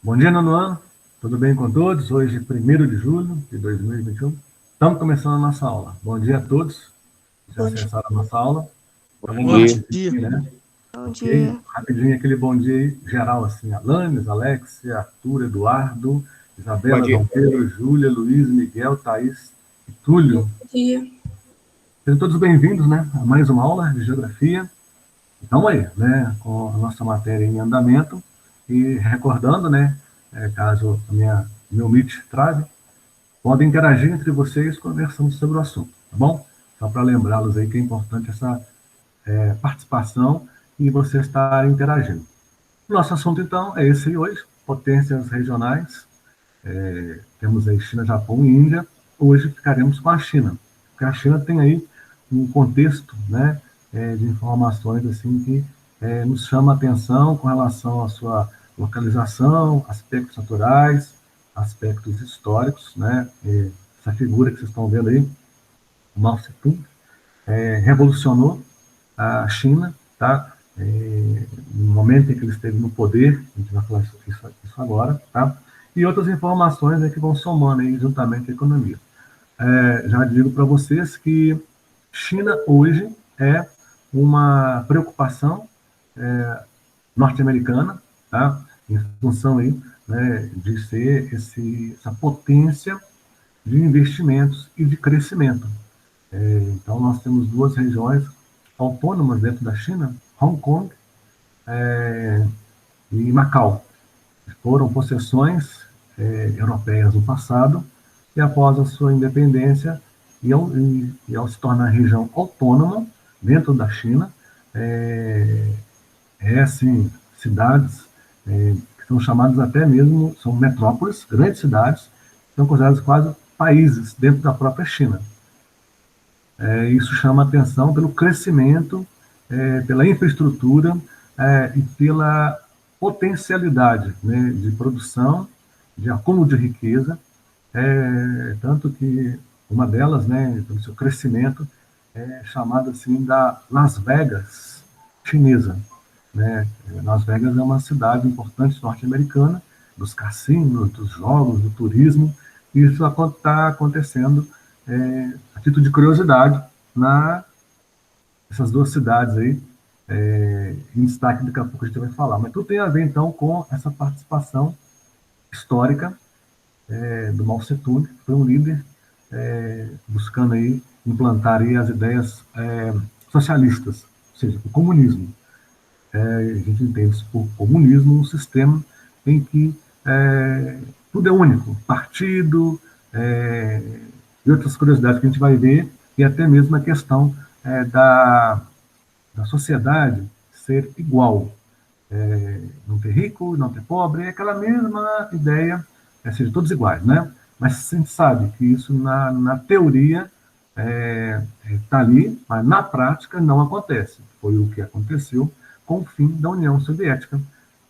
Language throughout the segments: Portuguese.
Bom dia, nono ano. Tudo bem com todos? Hoje, 1º de julho de 2021. Estamos começando a nossa aula. Bom dia a todos que já Bom dia. acessaram a nossa aula. Então, vamos Bom lá, dia. né? Bom Ok? dia. Rapidinho, aquele bom dia aí, geral, assim. Alanes, Alexia, Arthur, Eduardo, Bom Isabela, dia. João Pedro, Júlia, Luiz, Miguel, Thaís e Túlio. Bom dia. Sejam todos bem-vindos, né, a mais uma aula de Geografia. Então, aí, né, com a nossa matéria em andamento, e recordando, né, caso meu Meet trave, podem interagir entre vocês conversando sobre o assunto, tá bom? Só para lembrá-los aí que é importante essa participação e vocês estarem interagindo. Nosso assunto, então, é esse aí hoje, potências regionais. Temos aí China, Japão e Índia. Hoje ficaremos com a China, porque a China tem aí um contexto, né, de informações assim que nos chama a atenção com relação à sua localização, aspectos naturais, aspectos históricos, né? Essa figura que vocês estão vendo aí, o Mao Tse-tung, revolucionou a China, tá? No momento em que ele esteve no poder, a gente vai falar isso agora, tá? E outras informações aí que vão somando aí juntamente a economia. Já digo para vocês que China hoje é uma preocupação norte-americana, tá? Em função aí, né, de ser essa potência de investimentos e de crescimento. Então, nós temos duas regiões autônomas dentro da China, Hong Kong e Macau. Foram possessões europeias no passado, e após a sua independência, ao se tornar região autônoma dentro da China, assim, cidades que são chamadas até mesmo, são metrópoles, grandes cidades, são consideradas quase países dentro da própria China. Isso chama atenção pelo crescimento, pela infraestrutura e pela potencialidade, né, de produção, de acúmulo de riqueza, tanto que uma delas, né, pelo seu crescimento, é chamada assim da Las Vegas chinesa, né? Las Vegas é uma cidade importante norte-americana, dos cassinos, dos jogos, do turismo, e isso está acontecendo, a título de curiosidade, nessas duas cidades aí, em destaque, daqui a pouco a gente vai falar. Mas tudo tem a ver, então, com essa participação histórica do Mao Tse-tung, que foi um líder buscando aí implantar aí as ideias socialistas, ou seja, o comunismo. A gente entende por comunismo um sistema em que tudo é único, partido e outras curiosidades que a gente vai ver, e até mesmo a questão da sociedade ser igual, não ter rico, não ter pobre, é aquela mesma ideia, seja, todos iguais, né? Mas a gente sabe que isso na teoria está ali, mas na prática não acontece. Foi o que aconteceu com o fim da União Soviética,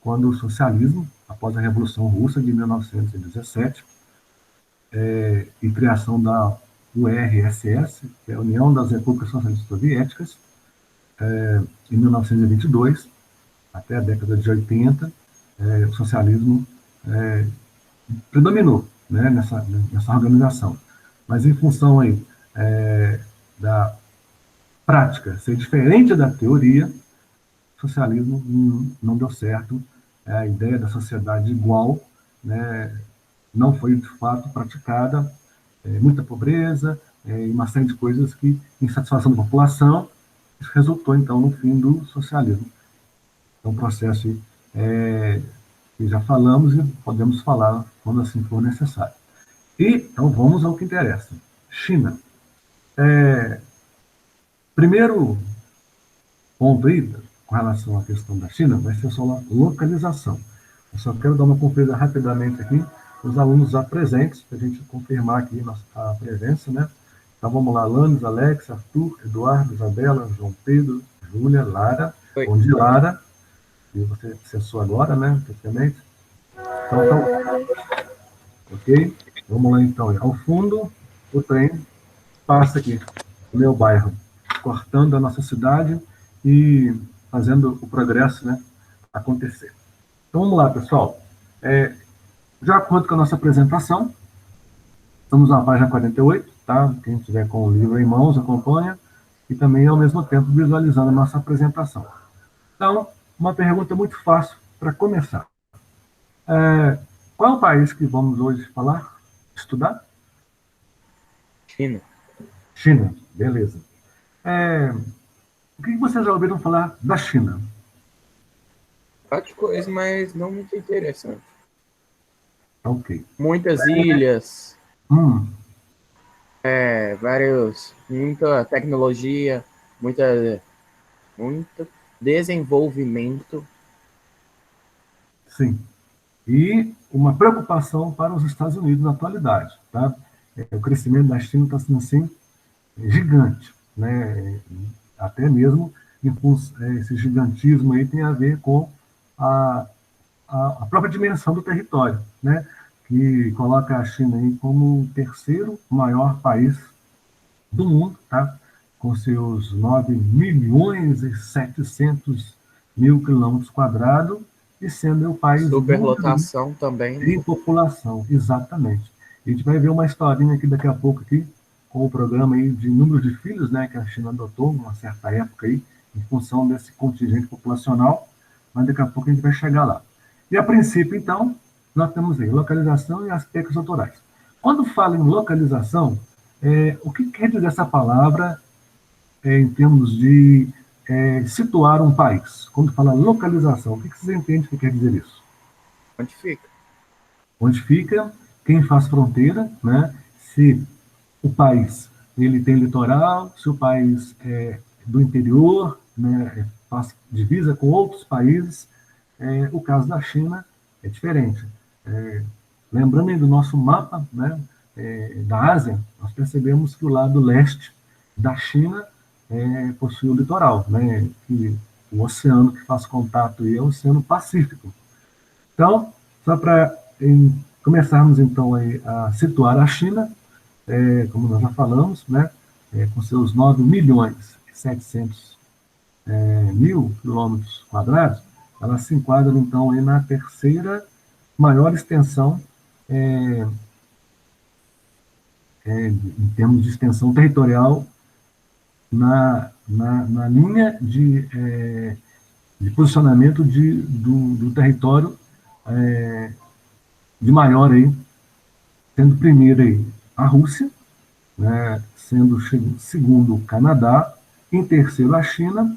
quando o socialismo, após a Revolução Russa de 1917, e criação da URSS, que é a União das Repúblicas Socialistas Soviéticas, em 1922, até a década de 80, o socialismo predominou, né, nessa organização. Mas em função aí, da prática ser diferente da teoria, o socialismo não deu certo, a ideia da sociedade igual, né, não foi de fato praticada, muita pobreza e uma série de coisas que, insatisfação da população, isso resultou então no fim do socialismo. É um processo que já falamos e podemos falar quando assim for necessário. Então vamos ao que interessa. China. Primeiro ponto aí, com relação à questão da China, vai ser só a localização. Eu só quero dar uma conferida rapidamente aqui, os alunos já presentes, para a gente confirmar aqui a presença, né? Então vamos lá, Lanes, Alex, Arthur, Eduardo, Isabela, João Pedro, Júlia, Lara. Oi. Bom dia, Lara. E você acessou agora, né, praticamente. Então, ok? Vamos lá, então. Ao fundo, o trem passa aqui no meu bairro, cortando a nossa cidade e fazendo o progresso, né, acontecer. Então, vamos lá, pessoal. De acordo com a nossa apresentação, estamos na página 48, tá? Quem estiver com o livro em mãos, acompanha, e também, ao mesmo tempo, visualizando a nossa apresentação. Então, uma pergunta muito fácil para começar. Qual é o país que vamos hoje falar, estudar? China. China, beleza. O que vocês já ouviram falar da China? Bastante coisa, mas não muito interessante. Ok. Muitas ilhas, Hum, muita tecnologia, muito desenvolvimento. sim. E uma preocupação para os Estados Unidos na atualidade, tá? O crescimento da China está sendo assim gigante, né? Até mesmo esse gigantismo aí tem a ver com a, a própria dimensão do território, né? Que coloca a China aí como o terceiro maior país do mundo, tá? Com seus 9 milhões e 700 mil quilômetros quadrados e sendo o país número um Superlotação também, né? em população, exatamente. A gente vai ver uma historinha aqui daqui a pouco aqui, com o programa aí de número de filhos, né, que a China adotou numa certa época aí, em função desse contingente populacional, mas daqui a pouco a gente vai chegar lá. E a princípio, então, nós temos aí localização e aspectos autorais. Quando fala em localização, o que quer dizer essa palavra em termos de situar um país? Quando fala localização, o que vocês entendem que quer dizer isso? Onde fica? Onde fica, quem faz fronteira, né? Se o país ele tem litoral, se o país é do interior, né? Faz divisa com outros países. O caso da China é diferente. Lembrando aí do nosso mapa, né? Da Ásia, nós percebemos que o lado leste da China possui o litoral, né? Que o oceano que faz contato aí é o Oceano Pacífico. Então, só para começarmos então a situar a China, como nós já falamos, né, com seus 9 milhões e 700 mil quilômetros quadrados, ela se enquadra então aí na terceira maior extensão em termos de extensão territorial na linha de posicionamento do território de maior aí, sendo primeiro aí a Rússia, né, sendo segundo o Canadá, em terceiro a China,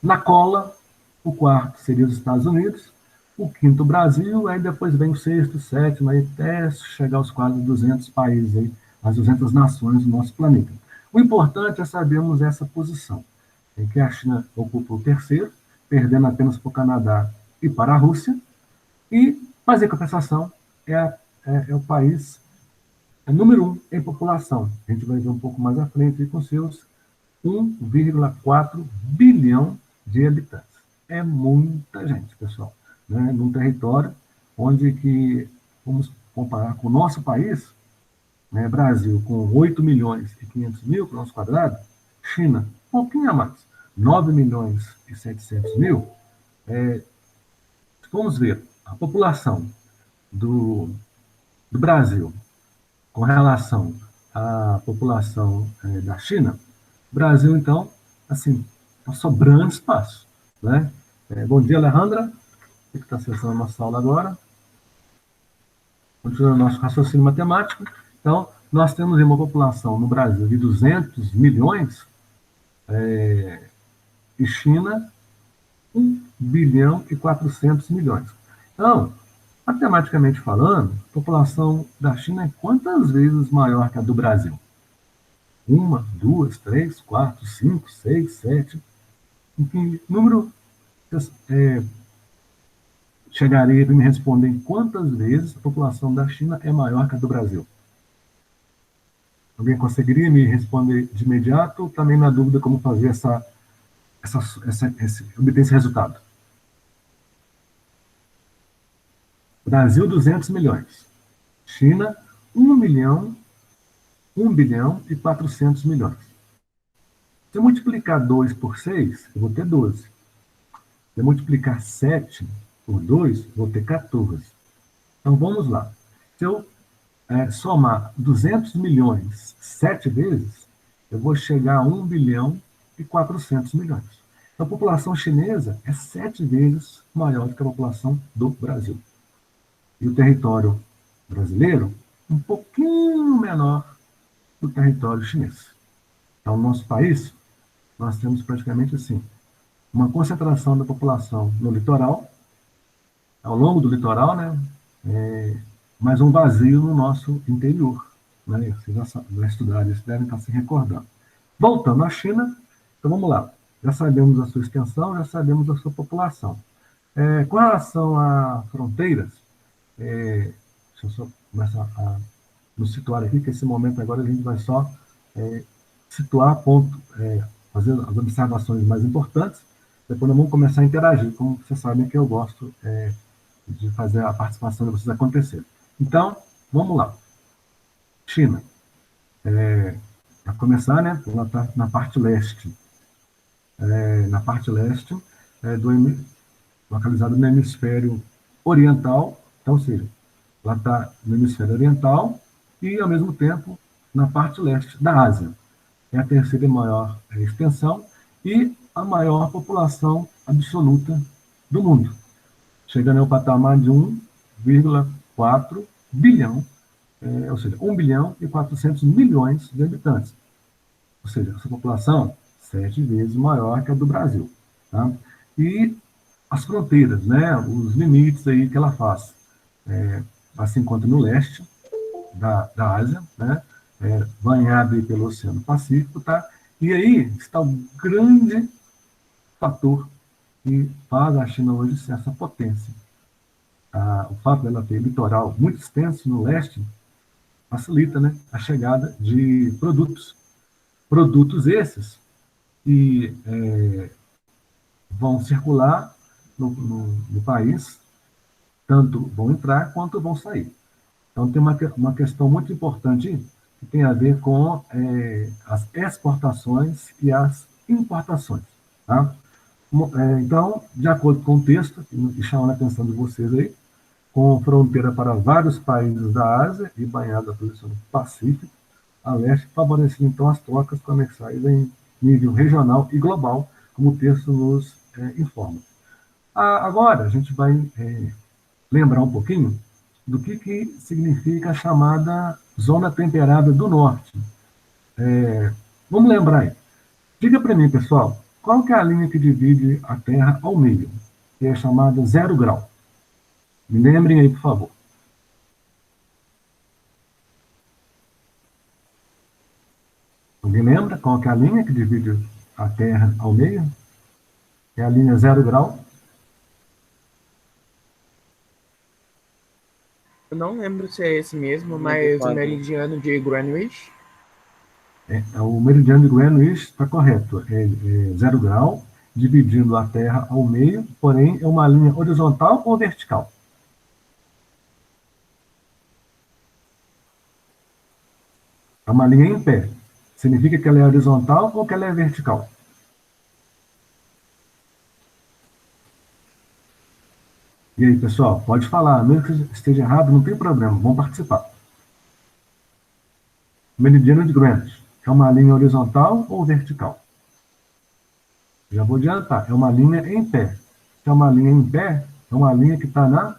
na cola, o quarto seria os Estados Unidos, o quinto o Brasil, aí depois vem o sexto, o sétimo, aí até chegar aos quase 200 países, aí, as 200 nações do nosso planeta. O importante é sabermos essa posição, em que a China ocupa o terceiro, perdendo apenas para o Canadá e para a Rússia, mas em compensação é o país número um em população. A gente vai ver um pouco mais à frente com seus 1,4 bilhão de habitantes. É muita gente, pessoal, né? Num território onde que, vamos comparar com o nosso país, né? Brasil com 8 milhões e 500 mil quilômetros quadrados, China, um pouquinho a mais, 9 milhões e 700 mil. Vamos ver a população do, do Brasil com relação à população da China, o Brasil, então, assim, está sobrando espaço. Né? Bom dia, Alejandra, que está acessando a nossa aula agora. Continuando nosso raciocínio matemático. Então, nós temos uma população no Brasil de 200 milhões e China 1,4 bilhão. Então, matematicamente falando, a população da China é quantas vezes maior que a do Brasil? Uma, duas, três, quatro, cinco, seis, sete. Em que número chegaria para me responder em quantas vezes a população da China é maior que a do Brasil? Alguém conseguiria me responder de imediato? Também na dúvida como fazer obter esse resultado. Brasil, 200 milhões. China, 1 milhão, 1,4 bilhão. Se eu multiplicar 2 por 6, eu vou ter 12. Se eu multiplicar 7 por 2, eu vou ter 14. Então, vamos lá. Se eu somar 200 milhões 7 vezes, eu vou chegar a 1,4 bilhão. Então, a população chinesa é 7 vezes maior do que a população do Brasil. E o território brasileiro, um pouquinho menor do território chinês. Então, no nosso país, nós temos praticamente assim, uma concentração da população no litoral, ao longo do litoral, né? Mas um vazio no nosso interior. Né? Vocês já estudaram isso, devem estar se recordando. Voltando à China, então vamos lá. Já sabemos a sua extensão, já sabemos a sua população. Com relação a fronteiras, deixa eu só começar a nos situar aqui, que esse momento agora a gente vai só situar ponto, fazer as observações mais importantes, depois nós vamos começar a interagir, como vocês sabem que eu gosto de fazer a participação de vocês acontecer. Então, vamos lá. China. Para começar, né, ela está na parte leste. Na parte leste, localizada no hemisfério oriental, então, ou seja, ela está no hemisfério oriental e, ao mesmo tempo, na parte leste da Ásia. É a terceira maior extensão e a maior população absoluta do mundo, chegando ao patamar de 1,4 bilhão, ou seja, 1 bilhão e 400 milhões de habitantes. Ou seja, essa população 7 vezes maior que a do Brasil. Tá? E as fronteiras, né, os limites aí que ela faz. Ela se encontra no leste da Ásia, né, banhada pelo Oceano Pacífico, tá? E aí está o grande fator que faz a China hoje ser essa potência. O fato dela ter litoral muito extenso no leste facilita, né, a chegada de produtos. Produtos esses que vão circular no país, tanto vão entrar quanto vão sair. Então, tem uma questão muito importante que tem a ver com as exportações e as importações. Tá? Então, de acordo com o texto, que chama a atenção de vocês aí, com fronteira para vários países da Ásia e banhada pelo Oceano Pacífico, a leste, favorecendo então as trocas comerciais em nível regional e global, como o texto nos informa. Agora, a gente vai lembrar um pouquinho do que significa a chamada zona temperada do norte. Vamos lembrar aí. Diga para mim, pessoal, qual que é a linha que divide a Terra ao meio, que é chamada 0 grau? Me lembrem aí, por favor. Alguém lembra qual que é a linha que divide a Terra ao meio? É a linha 0 grau. Eu não lembro se é esse mesmo, mas o meridiano de Greenwich. O meridiano de Greenwich está correto. É 0 grau, dividindo a Terra ao meio, porém é uma linha horizontal ou vertical? É uma linha em pé. Significa que ela é horizontal ou que ela é vertical? E aí, pessoal, pode falar. Mesmo que esteja errado, não tem problema. Vamos participar. Meridiano de Greenwich. É uma linha horizontal ou vertical? Já vou adiantar. É uma linha em pé. Se é uma linha em pé, é uma linha que está na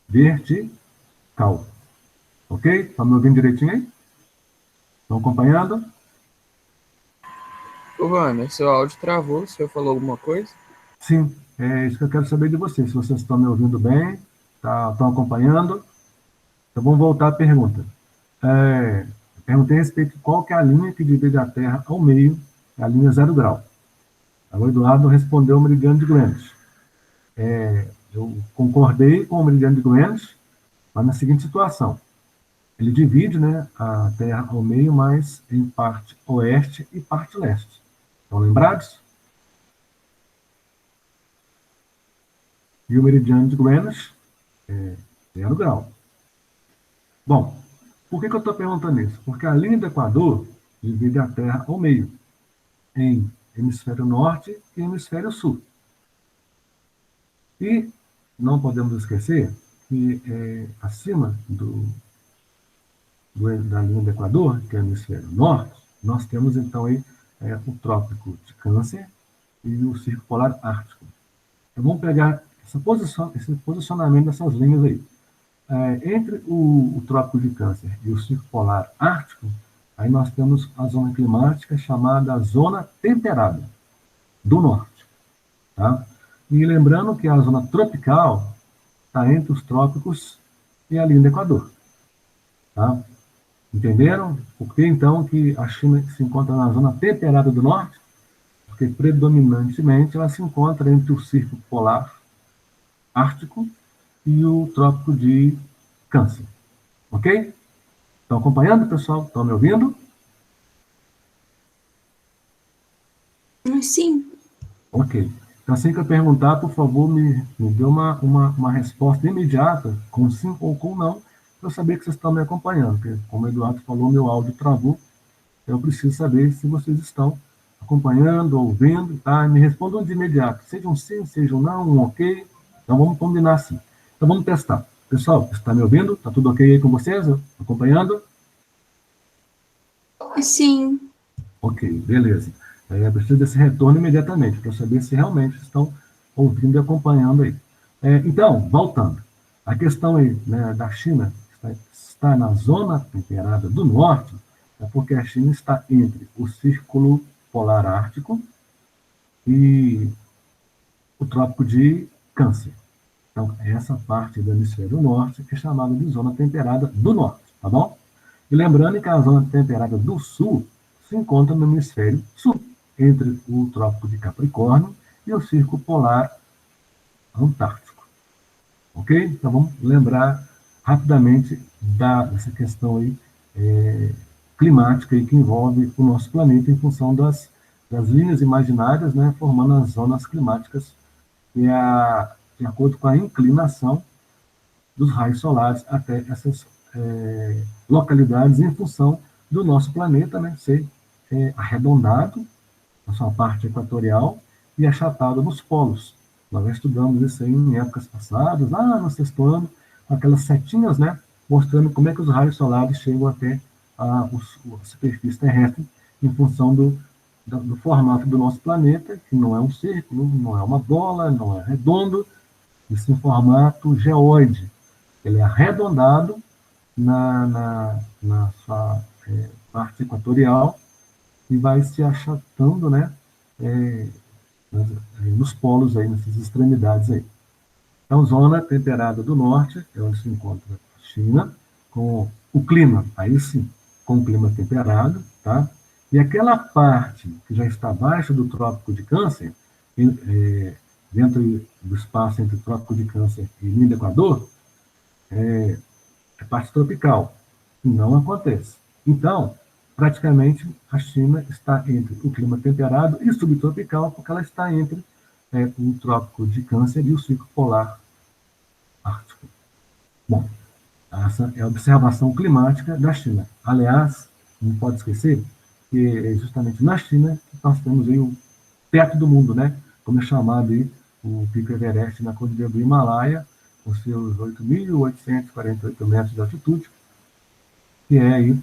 vertical. Ok? Estão me ouvindo direitinho aí? Estão acompanhando? Ô, Vânia, seu áudio travou, o senhor falou alguma coisa? Sim, é isso que eu quero saber de vocês. Se vocês estão me ouvindo bem, estão acompanhando. Então vamos voltar à pergunta. Perguntei a respeito de qual que é a linha que divide a Terra ao meio, a linha 0 grau. O Eduardo respondeu o meridiano de Greenwich. Eu concordei com o meridiano de Greenwich, mas na seguinte situação. Ele divide, né, a Terra ao meio, mas em parte oeste e parte leste. Estão lembrados? E o meridiano de Greenwich é 0 grau. Bom, por que eu estou perguntando isso? Porque a linha do Equador divide a Terra ao meio, em hemisfério norte e hemisfério sul. E não podemos esquecer que acima da linha do Equador, que é o hemisfério norte, nós temos então aí o Trópico de Câncer e o Círculo Polar Ártico. Então vamos pegar esse posicionamento dessas linhas aí. Entre o Trópico de Câncer e o Círculo Polar Ártico, aí nós temos a zona climática chamada Zona Temperada do Norte. Tá? E lembrando que a zona tropical está entre os trópicos e a linha do Equador. Tá? Entenderam? Por que então que a China se encontra na zona temperada do Norte? Porque predominantemente ela se encontra entre o Círculo Polar Ártico e o Trópico de Câncer. Ok? Estão acompanhando, pessoal? Estão me ouvindo? Sim. Ok. Então, assim que eu perguntar, por favor, me dê uma resposta imediata, com sim ou com não, para eu saber que vocês estão me acompanhando. Porque, como o Eduardo falou, meu áudio travou. Eu preciso saber se vocês estão acompanhando, ouvindo, tá? Me respondam de imediato. Seja um sim, seja um não, um ok. Então, vamos combinar assim. Então, vamos testar. Pessoal, está me ouvindo? Está tudo ok aí com vocês? Acompanhando? Sim. Ok, beleza. Eu preciso desse retorno imediatamente, para saber se realmente estão ouvindo e acompanhando aí. Então, voltando. A questão aí, né, da China está na zona temperada do norte, é porque a China está entre o Círculo Polar Ártico e o Trópico de Câncer. Então, essa parte do hemisfério norte é chamada de zona temperada do norte, tá bom? E lembrando que a zona temperada do sul se encontra no hemisfério sul, entre o Trópico de Capricórnio e o Círculo Polar Antártico. Ok? Então vamos lembrar rapidamente dessa questão aí, climática aí, que envolve o nosso planeta em função das linhas imaginárias, né, formando as zonas climáticas de acordo com a inclinação dos raios solares até essas localidades em função do nosso planeta, né, ser arredondado na sua parte equatorial e achatado nos polos. Nós já estudamos isso aí em épocas passadas, lá no sexto ano, com aquelas setinhas, né, mostrando como é que os raios solares chegam até a superfície terrestre em função do formato do nosso planeta, que não é um círculo, não é uma bola, não é redondo, isso em formato geóide. Ele é arredondado na sua parte equatorial e vai se achatando, né, nos polos aí, nessas extremidades aí. Então, zona temperada do norte é onde se encontra a China, com o clima, aí sim, com o clima temperado, tá? E aquela parte que já está abaixo do Trópico de Câncer, dentro do espaço entre o Trópico de Câncer e linha do Equador, é parte tropical. Não acontece. Então, praticamente, a China está entre o clima temperado e subtropical, porque ela está entre o Trópico de Câncer e o Círculo Polar Ártico. Bom, essa é a observação climática da China. Aliás, não pode esquecer que é justamente na China que nós temos aí o teto do mundo, né? Como é chamado aí o Pico Everest na cordilheira do Himalaia, com seus 8.848 metros de altitude, que é aí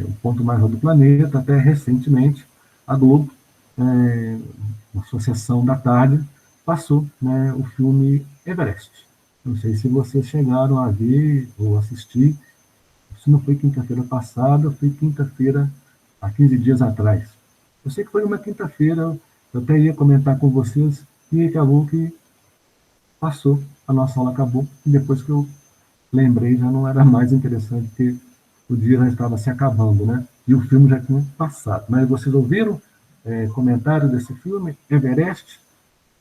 o ponto mais alto do planeta. Até recentemente, a Globo, uma associação da tarde, passou, né, o filme Everest. Não sei se vocês chegaram a ver ou assistir. Se não foi quinta-feira passada, foi quinta-feira, há 15 dias atrás. Eu sei que foi uma quinta-feira, eu até ia comentar com vocês, e acabou que passou, a nossa aula acabou, e depois que eu lembrei, já não era mais interessante, porque o dia já estava se acabando, né? E o filme já tinha passado. Mas vocês ouviram comentário desse filme, Everest,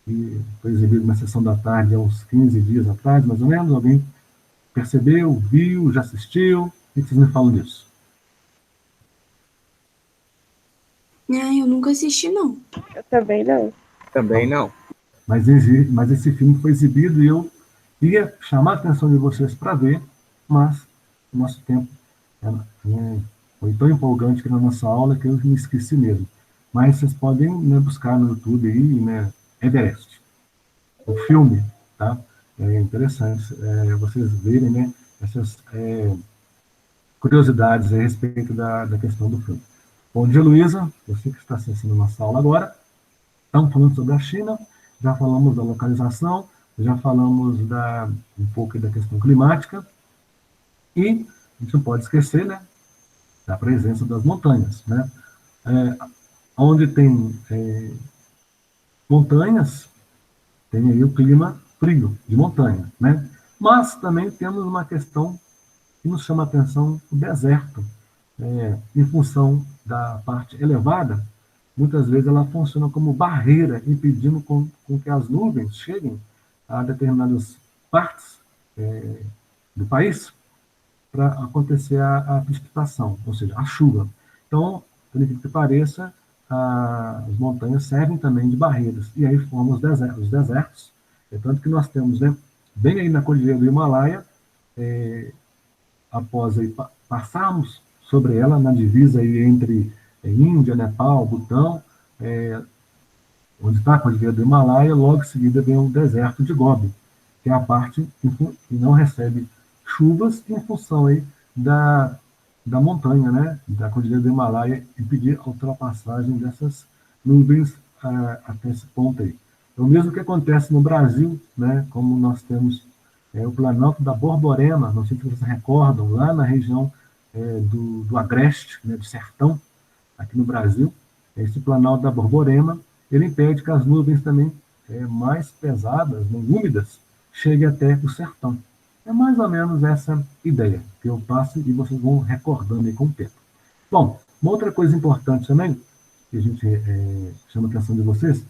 que foi exibido na sessão da tarde há uns 15 dias atrás, mais ou menos? Alguém percebeu, viu, já assistiu? O que vocês me falam disso? Eu nunca assisti, não. Eu também não. Também não. Mas esse filme foi exibido e eu ia chamar a atenção de vocês para ver, mas o nosso tempo foi tão empolgante que na nossa aula que eu me esqueci mesmo. Mas vocês podem, né, buscar no YouTube aí, né, Everest, o filme, tá? É interessante vocês verem, né, essas curiosidades a respeito da questão do filme. Bom dia, Luísa, você que está assistindo nossa aula agora. Estamos falando sobre a China, já falamos da localização, já falamos um pouco da questão climática, e a gente não pode esquecer, né, da presença das montanhas, né? Onde tem montanhas, tem aí o clima frio de montanha, né? Mas também temos uma questão que nos chama a atenção, o deserto. Em função da parte elevada, muitas vezes ela funciona como barreira, impedindo com que as nuvens cheguem a determinadas partes do país para acontecer a precipitação, ou seja, a chuva. Então, por incrível que pareça, as montanhas servem também de barreiras, e aí formam os desertos. É tanto que nós temos, né, bem aí na Cordilheira do Himalaia, após aí passarmos sobre ela, na divisa aí entre Índia, Nepal, Butão, onde está a Cordilheira do Himalaia, logo em seguida vem o deserto de Gobi, que é a parte que não recebe chuvas em função aí da montanha, né, da Cordilheira do Himalaia, impedir a ultrapassagem dessas nuvens até esse ponto aí. É o mesmo que acontece no Brasil, né, como nós temos o Planalto da Borborema, não sei se vocês recordam, lá na região do Agreste, né, do Sertão, aqui no Brasil, esse Planalto da Borborema, ele impede que as nuvens também mais pesadas, né, úmidas, cheguem até o sertão. É mais ou menos essa ideia que eu passo e vocês vão recordando aí com o tempo. Bom, uma outra coisa importante também, que a gente chama a atenção de vocês,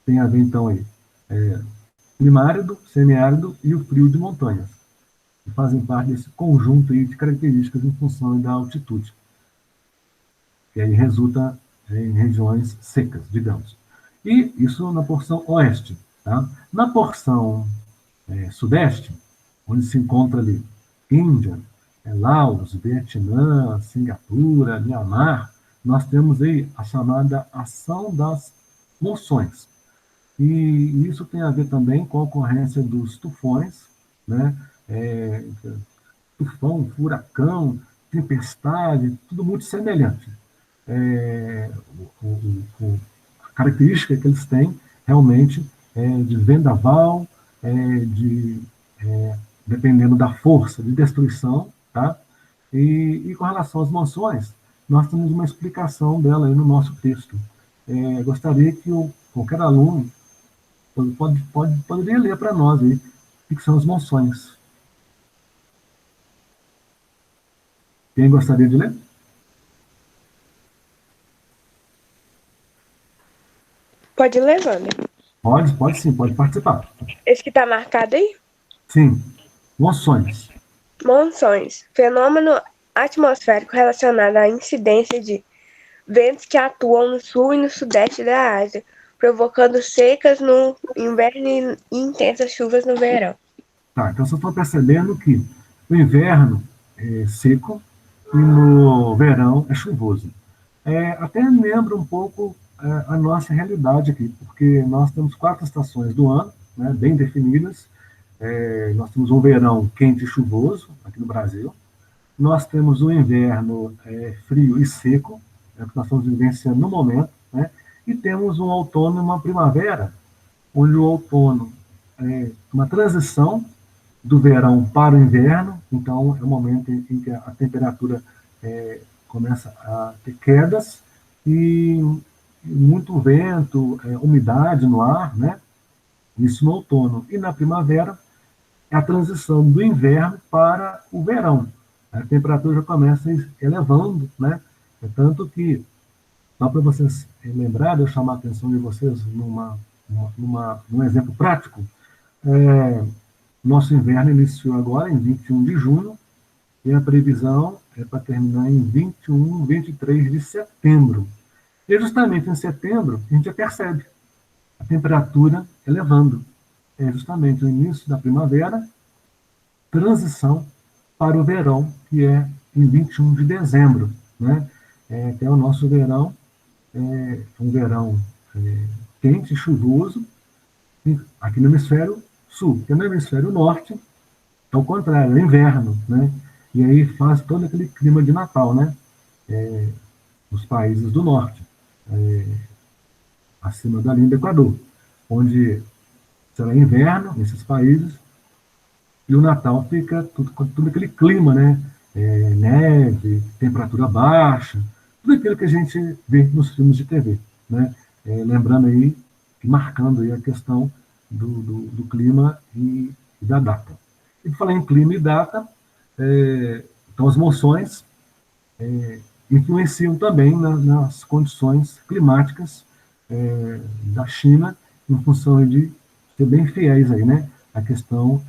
tem a ver então aí, clima árido, semiárido e o frio de montanhas, que fazem parte desse conjunto aí de características em função da altitude, que aí resulta em regiões secas, digamos. E isso na porção oeste. Tá? Na porção sudeste, onde se encontra ali Índia, Laos, Vietnã, Singapura, Myanmar, nós temos aí a chamada ação das monções. E isso tem a ver também com a ocorrência dos tufões, né? Tufão, furacão, tempestade, tudo muito semelhante. A característica que eles têm realmente de vendaval, dependendo da força de destruição, tá? E com relação às monções, nós temos uma explicação dela aí no nosso texto. Gostaria que qualquer aluno poderia ler para nós aí o que são as monções. Quem gostaria de ler? Pode ler, Wander. Pode sim, pode participar. Esse que está marcado aí? Sim. Monções. Monções. Fenômeno atmosférico relacionado à incidência de ventos que atuam no sul e no sudeste da Ásia, provocando secas no inverno e intensas chuvas no verão. Tá, então vocês estão percebendo que o inverno é seco e no verão é chuvoso. Até lembra um pouco a nossa realidade aqui, porque nós temos 4 estações do ano, né, bem definidas. Nós temos um verão quente e chuvoso aqui no Brasil. Nós temos um inverno frio e seco, é o que nós estamos vivenciando no momento, né? E temos um outono e uma primavera, onde o outono é uma transição do verão para o inverno, então é o momento em que a temperatura começa a ter quedas e muito vento, umidade no ar, né? Isso no outono. E na primavera é a transição do inverno para o verão. A temperatura já começa elevando, né? É tanto que, só para vocês lembrarem, eu chamar a atenção de vocês num exemplo prático, nosso inverno iniciou agora em 21 de junho, e a previsão é para terminar em 21, 23 de setembro. E justamente em setembro, a gente já percebe a temperatura elevando. É justamente o início da primavera, transição para o verão, que é em 21 de dezembro. Né? Que é o nosso verão, um verão quente e chuvoso, aqui no hemisfério sul, porque no hemisfério norte é o contrário, é inverno, né? E aí faz todo aquele clima de Natal, né? Nos países do norte, acima da linha do Equador, onde será inverno nesses países e o Natal fica com tudo aquele clima, né? Neve, temperatura baixa, tudo aquilo que a gente vê nos filmes de TV, né? Lembrando aí, marcando aí a questão do clima e da data. E por falar em clima e data, então as monções influenciam também nas condições climáticas da China, em função de ser bem fiéis aí, né? A questão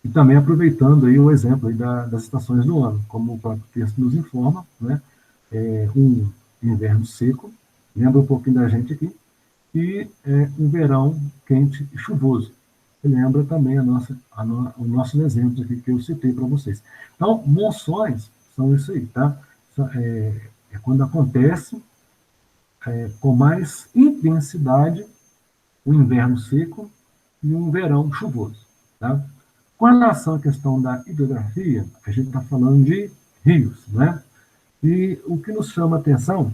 e também aproveitando aí o exemplo aí das estações do ano, como o próprio texto nos informa, né? Um inverno seco, lembra um pouquinho da gente aqui, e um verão quente e chuvoso. Que lembra também os nossos exemplos aqui que eu citei para vocês. Então, monções são isso aí, tá? É quando acontece com mais intensidade um inverno seco e um verão chuvoso, tá? Com relação à questão da hidrografia, a gente está falando de rios, né? E o que nos chama a atenção,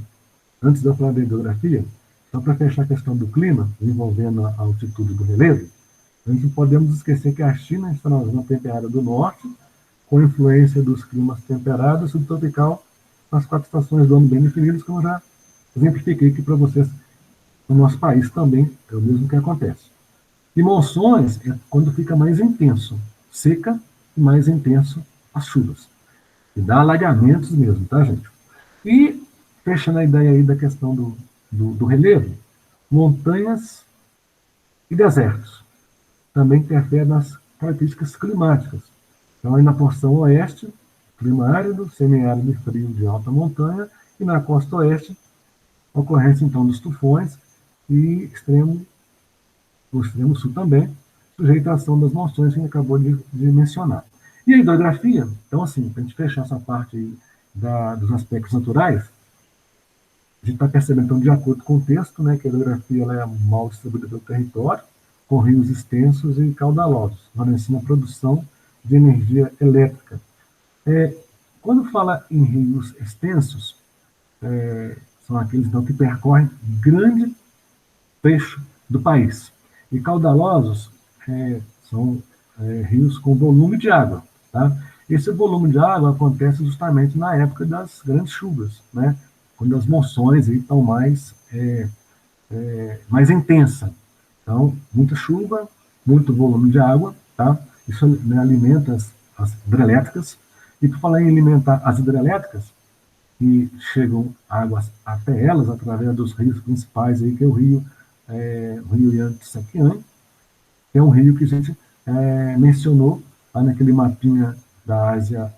antes de eu falar da hidrografia, só para fechar a questão do clima, envolvendo a altitude do relevo, nós não podemos esquecer que a China está na zona temperada do norte, com influência dos climas temperados e subtropical, nas 4 estações do ano bem definidas, como eu já exemplifiquei aqui para vocês. No nosso país também é o mesmo que acontece. E monções é quando fica mais intenso, seca e mais intenso as chuvas. E dá alagamentos mesmo, tá, gente? E, fechando a ideia aí da questão do relevo, montanhas e desertos também interferem nas características climáticas. Então, aí na porção oeste, clima árido, semiárido e frio de alta montanha, e na costa oeste, ocorrência, então, dos tufões e o extremo sul também, sujeito à ação das monções que a gente acabou de mencionar. E a hidrografia, então, assim, para a gente fechar essa parte aí dos aspectos naturais, a gente está percebendo, então, de acordo com o texto, né, que a hidrografia ela é mal distribuída pelo território, com rios extensos e caudalosos, favorecendo a produção de energia elétrica. Quando fala em rios extensos, são aqueles então, que percorrem grande trecho do país. E caudalosos são rios com volume de água. Tá? Esse volume de água acontece justamente na época das grandes chuvas, né? Quando as monções estão mais intensa. Então, muita chuva, muito volume de água, tá? Isso, né, alimenta as hidrelétricas. E por falar em alimentar as hidrelétricas, que chegam águas até elas através dos rios principais, aí, que é o rio Yangtze-Kiang, que é um rio que a gente mencionou lá naquele mapinha da Ásia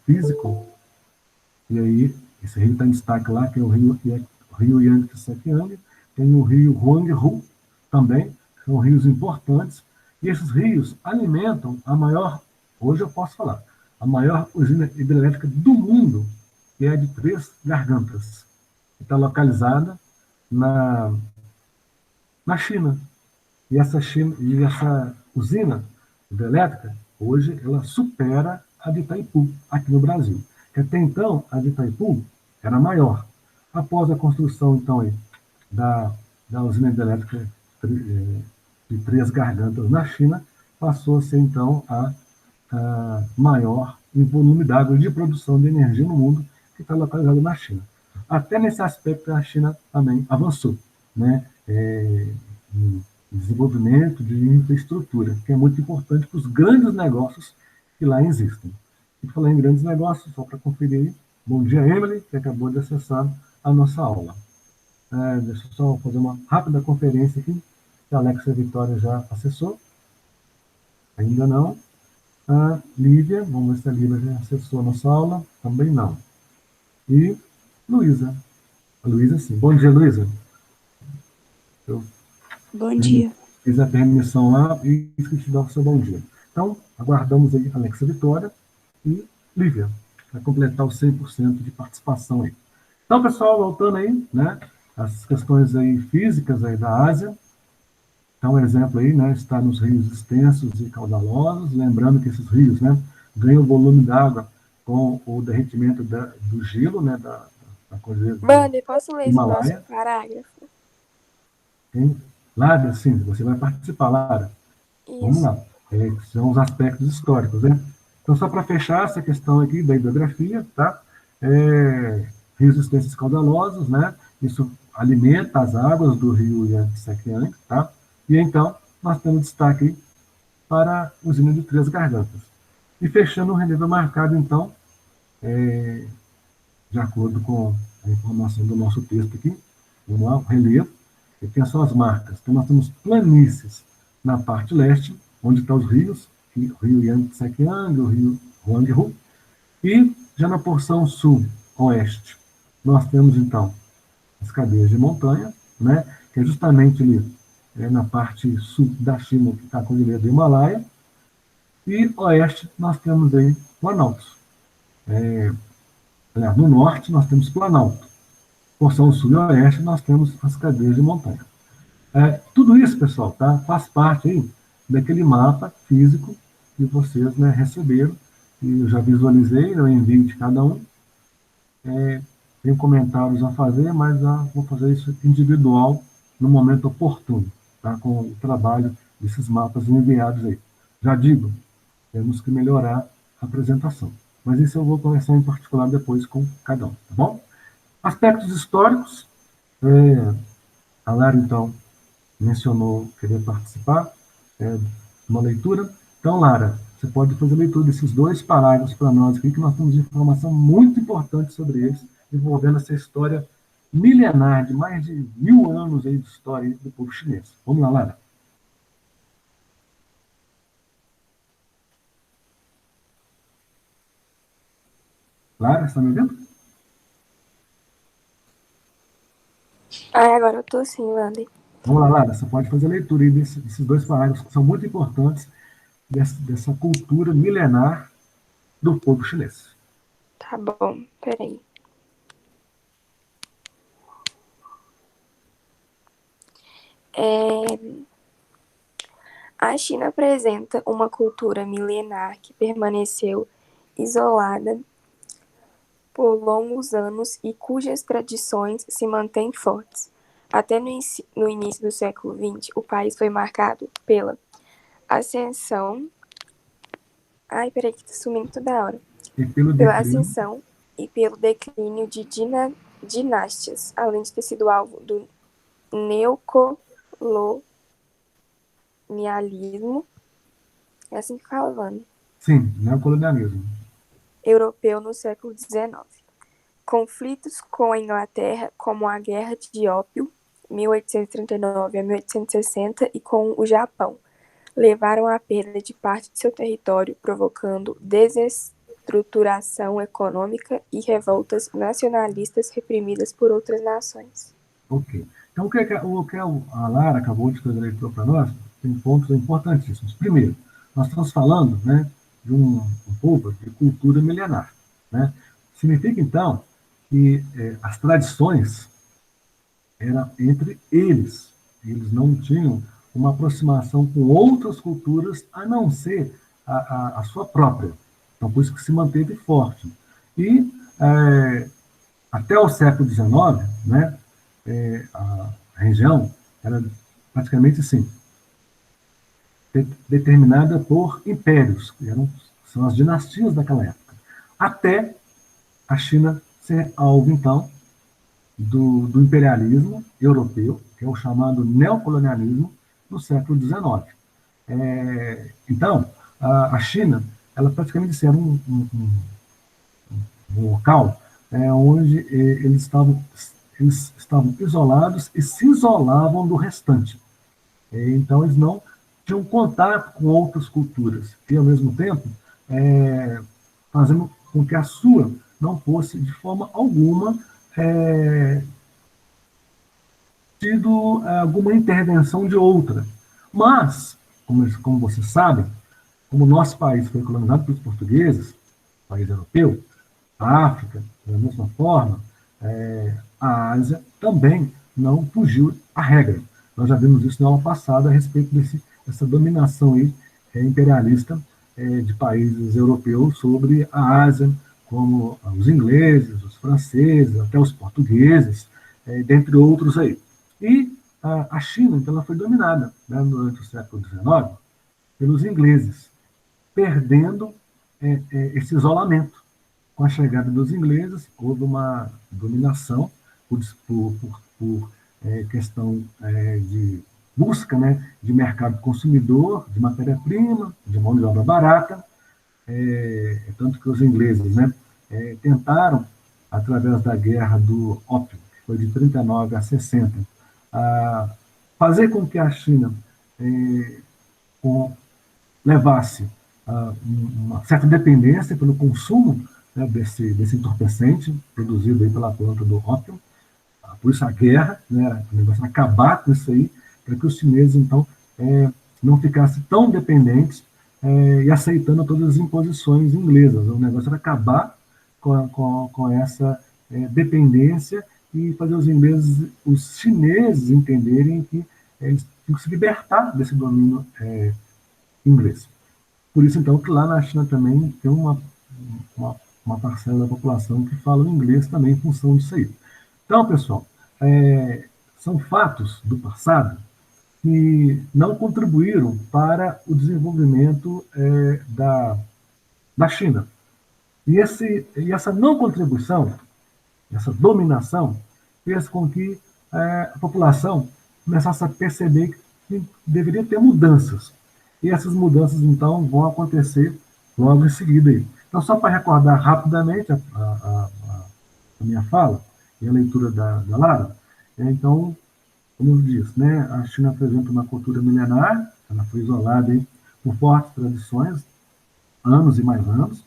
físico, e aí esse rio está em destaque lá, que é o rio Yangtze-Kiang, tem o rio Huanghe também, são rios importantes, e esses rios alimentam hoje eu posso falar, a maior usina hidrelétrica do mundo, que é de 3 gargantas, que está localizada na China. E essa usina hidrelétrica, hoje, ela supera a de Itaipu, aqui no Brasil. Que até então, a de Itaipu era maior. Após a construção, então, aí, da usina hidrelétrica de 3 gargantas na China, passou a ser, então, a maior em volume d'água de produção de energia no mundo, que está localizada na China. Até nesse aspecto, a China também avançou, né? Em desenvolvimento de infraestrutura, que é muito importante para os grandes negócios que lá existem. E falar em grandes negócios, só para conferir aí, bom dia, Emily, que acabou de acessar a nossa aula. Deixa eu só fazer uma rápida conferência aqui, que a Alexa Vitória já acessou. Ainda não. A Lívia, vamos ver se a Lívia já acessou a nossa aula. Também não. E Luísa. A Luísa, sim. Bom dia, Luísa. Bom dia. Fiz a permissão lá e esqueci de dar o seu bom dia. Então, aguardamos aí a Alexa Vitória e Lívia, para completar os 100% de participação aí. Então, pessoal, voltando aí, né, as questões aí físicas aí da Ásia, Então, um exemplo aí, né, está nos rios extensos e caudalosos, lembrando que esses rios, né, ganham volume d'água com o derretimento do gelo, né, da cordilheira do Wander, posso ler esse próximo Himalaia. parágrafo? Tem, Lara, sim, você vai participar, Lara. Vamos Isso. lá. São os aspectos históricos, né? Então, só para fechar essa questão aqui da hidrografia, tá? Rios extensos e caudalosos, né? Isso alimenta as águas do rio Yangtze-Kiang, tá? E então, nós temos destaque aí para a usina de Três Gargantas. E fechando o relevo marcado, então, de acordo com a informação do nosso texto aqui, vamos lá, o relevo, e tem as suas marcas. Então, nós temos planícies na parte leste, onde estão os rios, o rio Yangtze-Kiang, o rio Huanghe, e já na porção sul-oeste, nós temos, então, as cadeias de montanha, né, que é justamente ali na parte sul da China, que está a cordilheira do Himalaia, e oeste nós temos aí Planaltos. Aliás, no norte nós temos Planalto. Porção sul e oeste nós temos as cadeias de montanha. Tudo isso, pessoal, tá, faz parte aí daquele mapa físico que vocês, né, receberam, e eu já visualizei, eu envio de cada um. Tem comentários a fazer, mas vou fazer isso individual no momento oportuno, tá, com o trabalho desses mapas enviados aí. Já digo, temos que melhorar a apresentação. Mas isso eu vou conversar em particular depois com cada um, tá bom? Aspectos históricos. A Lara, então, mencionou querer participar de uma leitura. Então, Lara, você pode fazer a leitura desses 2 parágrafos para nós aqui, que nós temos informação muito importante sobre eles, envolvendo essa história milenar, de mais de 1000 anos aí de história do povo chinês. Vamos lá, Lara. Lara, está me ouvindo? Agora eu tô sim, Wander. Vamos lá, Lara, você pode fazer a leitura aí desses 2 parágrafos que são muito importantes dessa cultura milenar do povo chinês. Tá bom, peraí. A China apresenta uma cultura milenar que permaneceu isolada por longos anos e cujas tradições se mantêm fortes. Até no início do século XX, o país foi marcado pela ascensão. Ai, peraí, que tá sumindo toda hora. Pela ascensão e pelo declínio de dinástias, além de ter sido alvo do neocolonialismo. É assim que fala, Vânia? Sim, neocolonialismo. Europeu no século XIX. Conflitos com a Inglaterra, como a Guerra de Ópio, 1839 a 1860, e com o Japão, levaram à perda de parte de seu território, provocando desestruturação econômica e revoltas nacionalistas reprimidas por outras nações. Ok. Então, o que a Lara acabou de fazer a leitura para nós tem pontos importantíssimos. Primeiro, nós estamos falando, né, de um povo de cultura milenar. Né? Significa, então, que as tradições eram entre eles. Eles não tinham uma aproximação com outras culturas, a não ser a sua própria. Então, por isso que se manteve forte. E, até o século XIX, né, a região era praticamente assim, determinada por impérios, que são as dinastias daquela época, até a China ser alvo, então, do imperialismo europeu, que é o chamado neocolonialismo, no século XIX. Então, a China, ela praticamente era um local onde eles estavam isolados e se isolavam do restante. Então, eles não tinham contato com outras culturas e, ao mesmo tempo, fazendo com que a sua não fosse, de forma alguma, tido alguma intervenção de outra. Mas, como vocês sabem, como o nosso país foi colonizado pelos portugueses, país europeu, a África, da mesma forma, a Ásia também não fugiu à regra. Nós já vimos isso na aula passada a respeito dessa dominação aí, imperialista de países europeus sobre a Ásia, como os ingleses, os franceses, até os portugueses, dentre outros aí. E a China, então, ela foi dominada, né, durante o século XIX pelos ingleses, perdendo esse isolamento. Com a chegada dos ingleses, houve uma dominação por questão de busca, né, de mercado consumidor, de matéria-prima, de mão de obra barata, tanto que os ingleses, né, tentaram, através da guerra do ópio, que foi de 39 a 60, fazer com que a China levasse uma certa dependência pelo consumo, né, desse entorpecente produzido aí pela planta do ópio. Por isso a guerra, né, o negócio era acabar com isso aí, para que os chineses, então, não ficassem tão dependentes e aceitando todas as imposições inglesas. O negócio era acabar com essa dependência e fazer os chineses entenderem que eles têm que se libertar desse domínio inglês. Por isso, então, que lá na China também tem uma parcela da população que fala inglês também em função disso aí. Então, pessoal, são fatos do passado que não contribuíram para o desenvolvimento da China. E essa não contribuição, essa dominação, fez com que a população começasse a perceber que deveria ter mudanças. E essas mudanças, então, vão acontecer logo em seguida. Aí. Então, só para recordar rapidamente a minha fala e a leitura da Lara, então, como eu disse, né, a China apresenta uma cultura milenar, ela foi isolada aí por fortes tradições, anos e mais anos.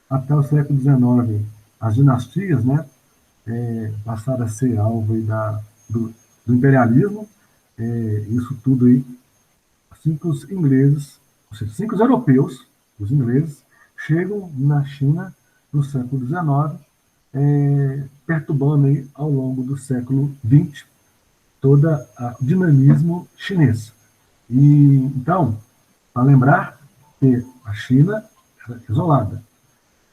Até o século XIX, as dinastias, né, passaram a ser alvo aí do imperialismo, isso tudo aí, assim que os ingleses, ou seja, assim que os europeus, os ingleses, chegam na China no século XIX, perturbando aí, ao longo do século XX, todo o dinamismo chinês. E, então, para lembrar que a China era isolada.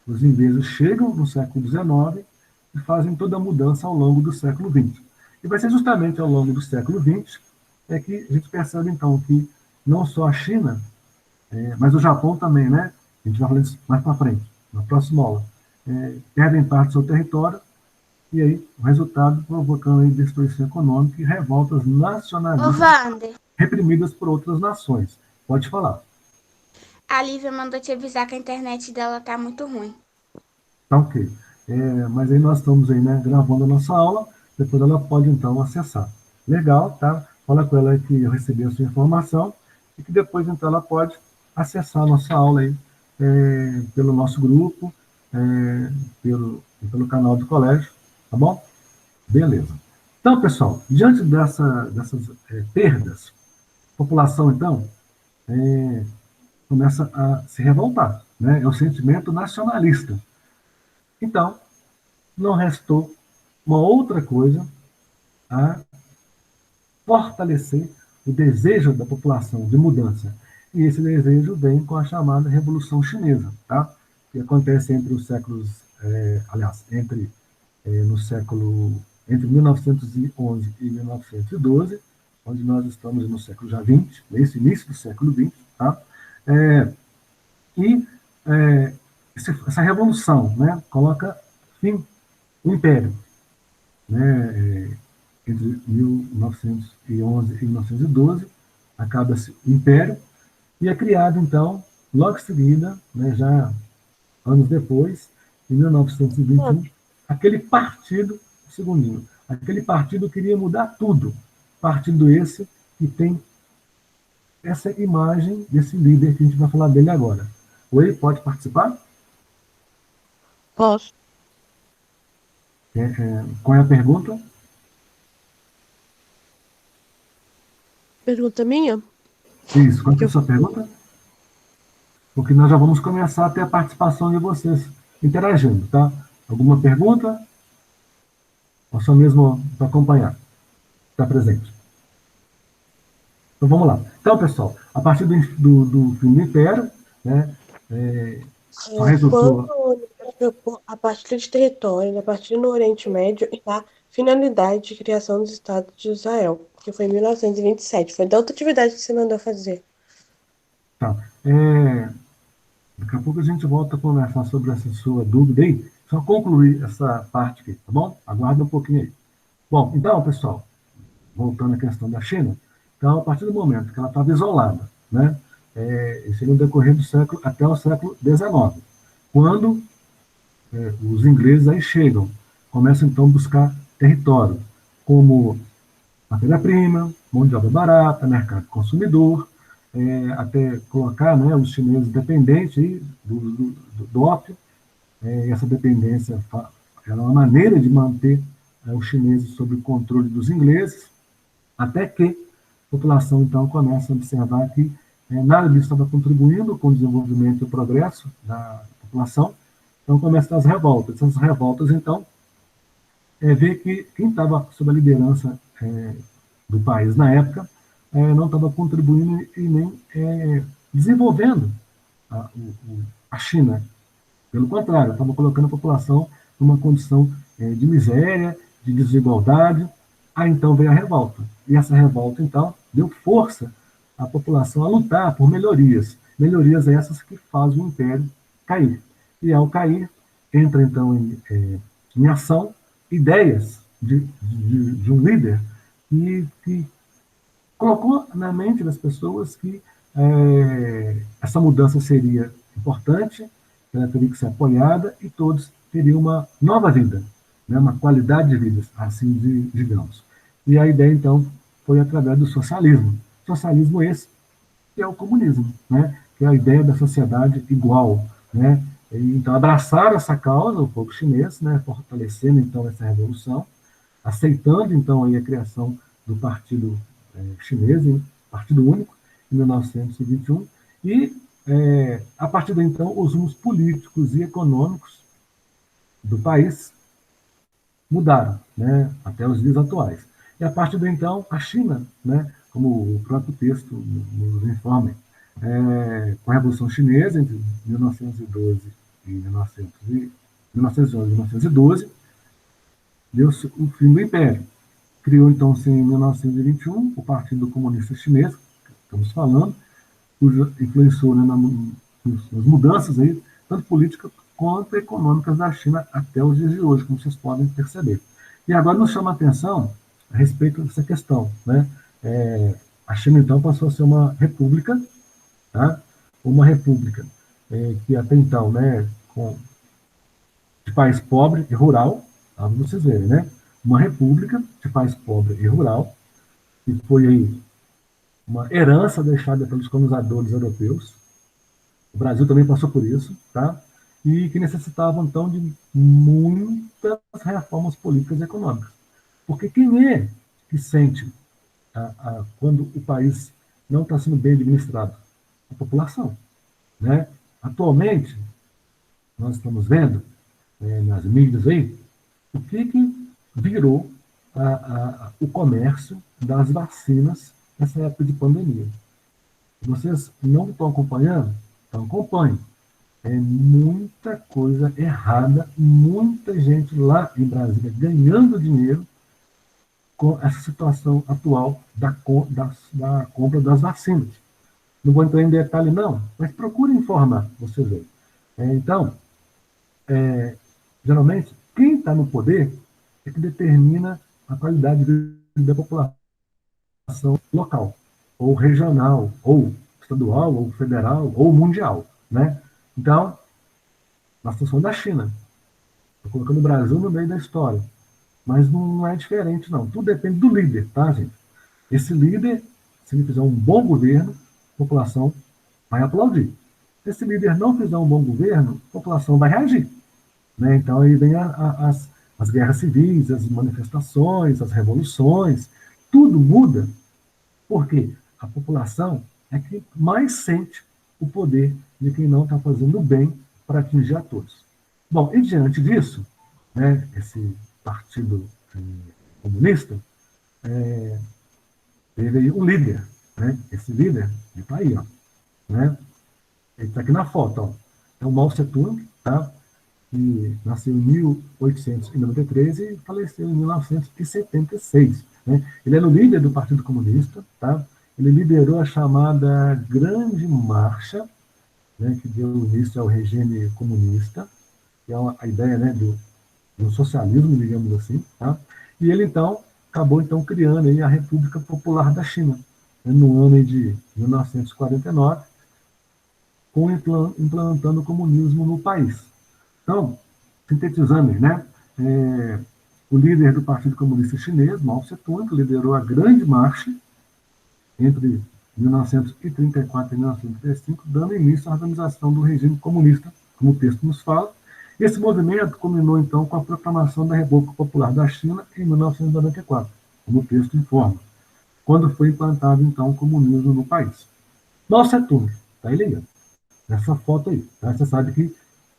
Os ingleses chegam no século XIX e fazem toda a mudança ao longo do século XX. E vai ser justamente ao longo do século XX que a gente percebe, então, que não só a China, mas o Japão também, né? A gente vai falar disso mais para frente, na próxima aula. Perdem parte do seu território, e aí o resultado provocando aí destruição econômica e revoltas nacionalistas reprimidas por outras nações. Pode falar. A Lívia mandou te avisar que a internet dela tá muito ruim. Tá ok. Mas aí nós estamos aí, né, gravando a nossa aula, depois ela pode então acessar. Legal, tá? Fala com ela que eu recebi a sua informação e que depois então ela pode acessar a nossa aula aí pelo nosso grupo, pelo canal do colégio, tá bom? Beleza. Então, pessoal, diante dessas perdas, a população então começa a se revoltar, né? É o sentimento nacionalista. Então, não restou uma outra coisa a fortalecer o desejo da população de mudança. E esse desejo vem com a chamada Revolução Chinesa, tá? Que acontece entre os séculos, entre 1911 e 1912, onde nós estamos no século já XX, nesse início do século XX, tá? Essa revolução, né, coloca fim ao Império, né, entre 1911 e 1912, acaba-se o Império, e é criado, então, logo em seguida, né, já anos depois, em 1921, aquele partido, segundinho, aquele partido queria mudar tudo, partido esse que tem essa imagem desse líder que a gente vai falar dele agora. Oi, pode participar? Posso. Qual é a pergunta? Pergunta minha? Isso, qual é a sua pergunta? Porque nós já vamos começar a ter a participação de vocês interagindo, tá? Alguma pergunta? Ou só mesmo para acompanhar? Está presente? Então, vamos lá. Então, pessoal, a partir do fim do Império, né, só resultou... Quando a partir de territórios, a partir do Oriente Médio, e a finalidade de criação do Estado de Israel, que foi em 1927. Foi da outra atividade que você mandou fazer. Tá. Daqui a pouco a gente volta a conversar sobre essa sua dúvida aí. Só concluir essa parte aqui, tá bom? Aguarda um pouquinho aí. Bom, então, pessoal, voltando à questão da China, então, a partir do momento que ela estava isolada, né, isso no decorrer do século, até o século XIX, quando os ingleses aí chegam, começam então a buscar território, como matéria-prima, mão de obra barata, mercado consumidor, até colocar, né, os chineses dependentes aí do ópio. Essa dependência era uma maneira de manter os chineses sob o controle dos ingleses, até que a população, então, começa a observar que nada disso estava contribuindo com o desenvolvimento e o progresso da população, então começam as revoltas. Essas revoltas, então, vê que quem estava sob a liderança do país na época não estava contribuindo e nem desenvolvendo a China. Pelo contrário, estava colocando a população numa condição de miséria, de desigualdade. Aí então veio a revolta. E essa revolta, então, deu força à população a lutar por melhorias. Melhorias essas que fazem o império cair. E ao cair, entra então em ação ideias de um líder que colocou na mente das pessoas que essa mudança seria importante, ela teria que ser apoiada e todos teriam uma nova vida, né, uma qualidade de vida, assim digamos. E a ideia, então, foi através do socialismo. Socialismo esse que é o comunismo, né, que é a ideia da sociedade igual, né. E, então, abraçaram essa causa, o povo chinês, né, fortalecendo, então, essa revolução, aceitando, então, aí a criação do Partido Chinês, Partido Único, em 1921, e, a partir daí, então, os rumos políticos e econômicos do país mudaram, né, até os dias atuais. E, a partir daí, então, a China, né, como o próprio texto nos informa, com a Revolução Chinesa, entre 1912 e 1911 e 1912, deu-se o fim do Império. Criou, então, em 1921, o Partido Comunista Chinês, que estamos falando, influenciou, né, nas mudanças aí, tanto políticas quanto econômicas da China até os dias de hoje, como vocês podem perceber. E agora nos chama a atenção a respeito dessa questão, né? A China, então, passou a ser uma república, tá? Uma república que até então, né, de país pobre e rural, para vocês verem, né? Uma república de país pobre e rural, que foi aí uma herança deixada pelos colonizadores europeus. O Brasil também passou por isso, tá? E que necessitavam, então, de muitas reformas políticas e econômicas. Porque quem é que sente quando o país não está sendo bem administrado? A população, né? Atualmente, nós estamos vendo nas mídias aí o que virou o comércio das vacinas nessa época de pandemia. Vocês não estão acompanhando? Então acompanhem. Muita coisa errada, muita gente lá em Brasília ganhando dinheiro com essa situação atual da compra das vacinas. Não vou entrar em detalhe, não, mas procure informar, vocês verem. Então, geralmente, quem está no poder é que determina a qualidade de vida da população local, ou regional, ou estadual, ou federal, ou mundial, né? Então, na situação da China, estou colocando o Brasil no meio da história, mas não é diferente, não. Tudo depende do líder, tá, gente? Esse líder, se ele fizer um bom governo, a população vai aplaudir. Se esse líder não fizer um bom governo, a população vai reagir, né? Então, aí vem as guerras civis, as manifestações, as revoluções, tudo muda, porque a população é que mais sente o poder de quem não está fazendo bem para atingir a todos. Bom, e diante disso, né, esse partido comunista teve aí um líder, né? Esse líder, ele está aí, ó, né? Ele está aqui na foto, ó. É o Mao Tse-tung, tá? Que nasceu em 1893 e faleceu em 1976. Né? Ele era o líder do Partido Comunista, tá? Ele liderou a chamada Grande Marcha, né, que deu início ao regime comunista, que é a ideia, né, do socialismo, digamos assim. Tá? E ele, então, acabou então, criando aí a República Popular da China, né, no ano de 1949, implantando o comunismo no país. Então, sintetizando, né, o líder do Partido Comunista Chinês, Mao Tse-tung, liderou a Grande Marcha entre 1934 e 1935, dando início à organização do regime comunista, como o texto nos fala. Esse movimento culminou, então, com a proclamação da República Popular da China em 1994, como o texto informa, quando foi implantado, então, o comunismo no país. Mao Tse-tung, está ele aí, nessa foto aí. Tá? Você sabe que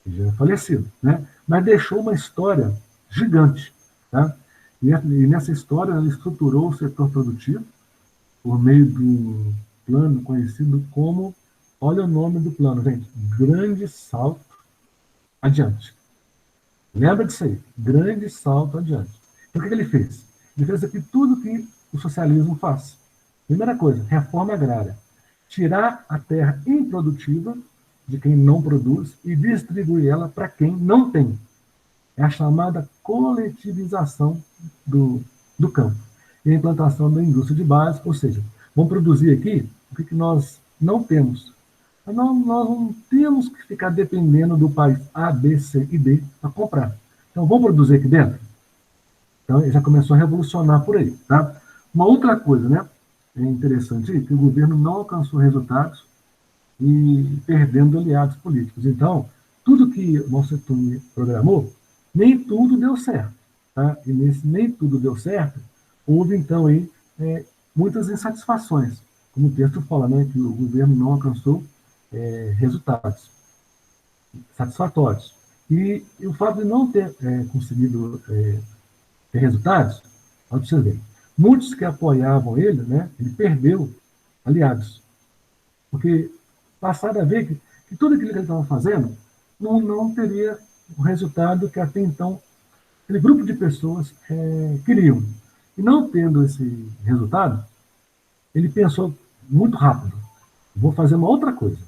ele já é falecido, né? Mas deixou uma história gigante. Tá? E nessa história ele estruturou o setor produtivo por meio de um plano conhecido como, olha o nome do plano, gente, Grande Salto Adiante. Lembra disso aí, Grande Salto Adiante. Então o que ele fez? Ele fez aqui tudo que o socialismo faz. Primeira coisa, reforma agrária. Tirar a terra improdutiva de quem não produz e distribuir ela para quem não tem. É a chamada coletivização do campo. E a implantação da indústria de base, ou seja, vamos produzir aqui o que nós não temos. Nós não temos que ficar dependendo do país A, B, C e D para comprar. Então, vamos produzir aqui dentro? Então, ele já começou a revolucionar por aí. Tá? Uma outra coisa, né? É interessante aí, que o governo não alcançou resultados e perdendo aliados políticos. Então, tudo que o Mao Tse-tung programou, nem tudo deu certo. Tá? E nesse nem tudo deu certo, houve, então, aí, muitas insatisfações. Como o texto fala, né, que o governo não alcançou resultados satisfatórios. E o fato de não ter conseguido ter resultados, olha para você ver, muitos que apoiavam ele, né, ele perdeu aliados. Porque passaram a ver que tudo aquilo que ele estava fazendo não teria o resultado que até então aquele grupo de pessoas queriam. E não tendo esse resultado, ele pensou muito rápido, vou fazer uma outra coisa,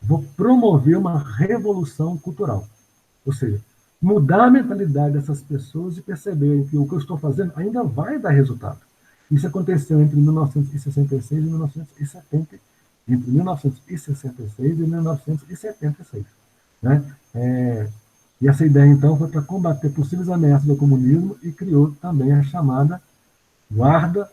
vou promover uma revolução cultural. Ou seja, mudar a mentalidade dessas pessoas e perceberem que o que eu estou fazendo ainda vai dar resultado. Isso aconteceu entre 1966 e 1970, entre 1966 e 1976. Né? E essa ideia, então, foi para combater possíveis ameaças do comunismo e criou também a chamada Guarda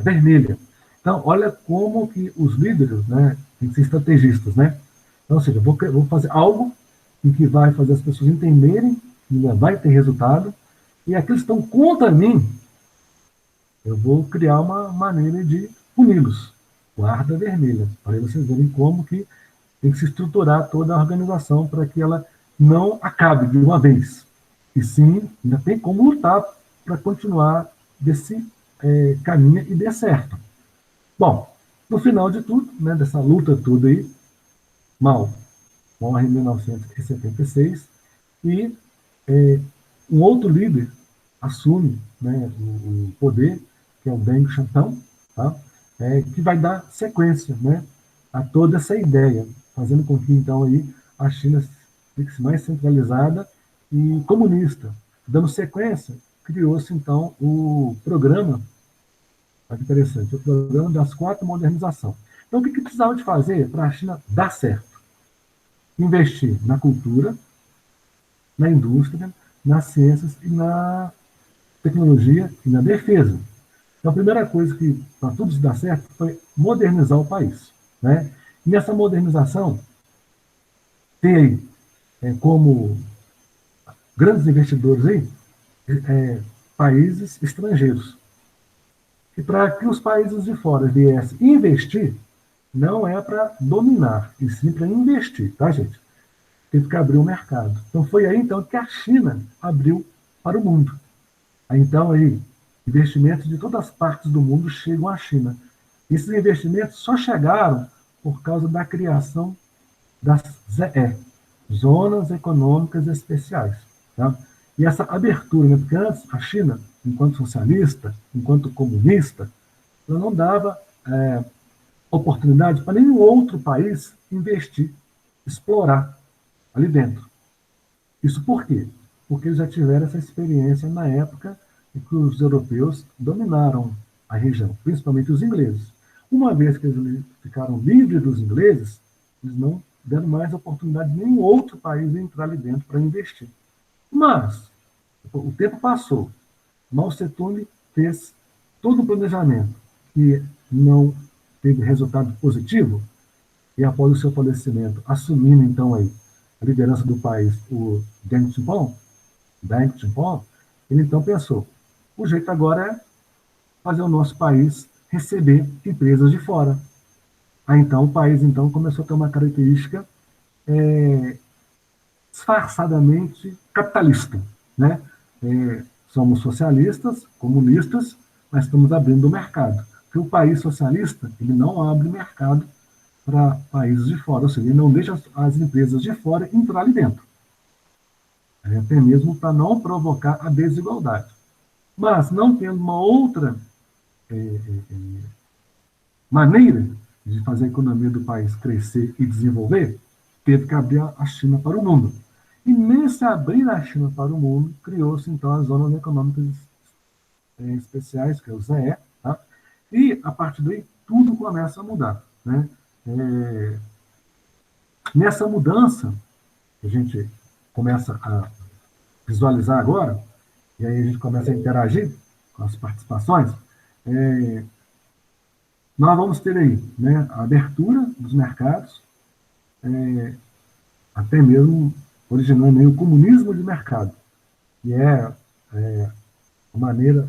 Vermelha. Então, olha como que os líderes, né, têm que ser estrategistas, né? Então, ou seja, vou fazer algo em que vai fazer as pessoas entenderem que ainda vai ter resultado, e aqueles que estão contra mim, eu vou criar uma maneira de puni-los. Guarda Vermelha, para vocês verem como que tem que se estruturar toda a organização para que ela não acabe de uma vez. E sim, ainda tem como lutar para continuar desse caminho e dê certo. Bom, no final de tudo, né, dessa luta toda aí, Mao morre em 1976 e um outro líder assume, né, o poder, que é o Deng Xiaoping, tá? Que vai dar sequência, né, a toda essa ideia, fazendo com que, então, aí, a China fique mais centralizada e comunista. Dando sequência, criou-se, então, o programa, olha que interessante, o programa das 4 modernizações. Então, o que precisava de fazer para a China dar certo? Investir na cultura, na indústria, nas ciências e na tecnologia e na defesa. Então, a primeira coisa que, para tudo isso dar certo, foi modernizar o país. Né? E nessa modernização, tem como grandes investidores aí, países estrangeiros. E para que os países de fora viessem investir, não é para dominar, e sim para investir, tá, gente? Teve que abrir o mercado. Então, foi aí, então, que a China abriu para o mundo. Aí, então, aí, investimentos de todas as partes do mundo chegam à China. Esses investimentos só chegaram por causa da criação das ZE, Zonas Econômicas Especiais. Tá? E essa abertura, né? Porque antes a China, enquanto socialista, enquanto comunista, ela não dava oportunidade para nenhum outro país investir, explorar ali dentro. Isso por quê? Porque eles já tiveram essa experiência na época em que os europeus dominaram a região, principalmente os ingleses. Uma vez que eles ficaram livres dos ingleses, eles não deram mais oportunidade de nenhum outro país entrar ali dentro para investir. Mas o tempo passou, Mao Tse-tung fez todo um planejamento que não teve resultado positivo, e após o seu falecimento, assumindo então aí a liderança do país, o Deng Xiaoping, ele então pensou, o jeito agora é fazer o nosso país receber empresas de fora. Aí então o país então começou a ter uma característica disfarçadamente capitalista, né? Somos socialistas, comunistas, mas estamos abrindo o mercado. Porque o país socialista, ele não abre mercado para países de fora, ou seja, ele não deixa as empresas de fora entrar ali dentro. Até mesmo para não provocar a desigualdade. Mas, não tendo uma outra maneira de fazer a economia do país crescer e desenvolver, teve que abrir a China para o mundo. E nesse abrir a China para o mundo, criou-se então as zonas econômicas especiais, que é o ZE, tá? E a partir daí tudo começa a mudar, né? Nessa mudança, a gente começa a visualizar agora, e aí a gente começa a interagir com as participações, nós vamos ter aí, né, a abertura dos mercados, até mesmo originando aí o comunismo de mercado, que é uma maneira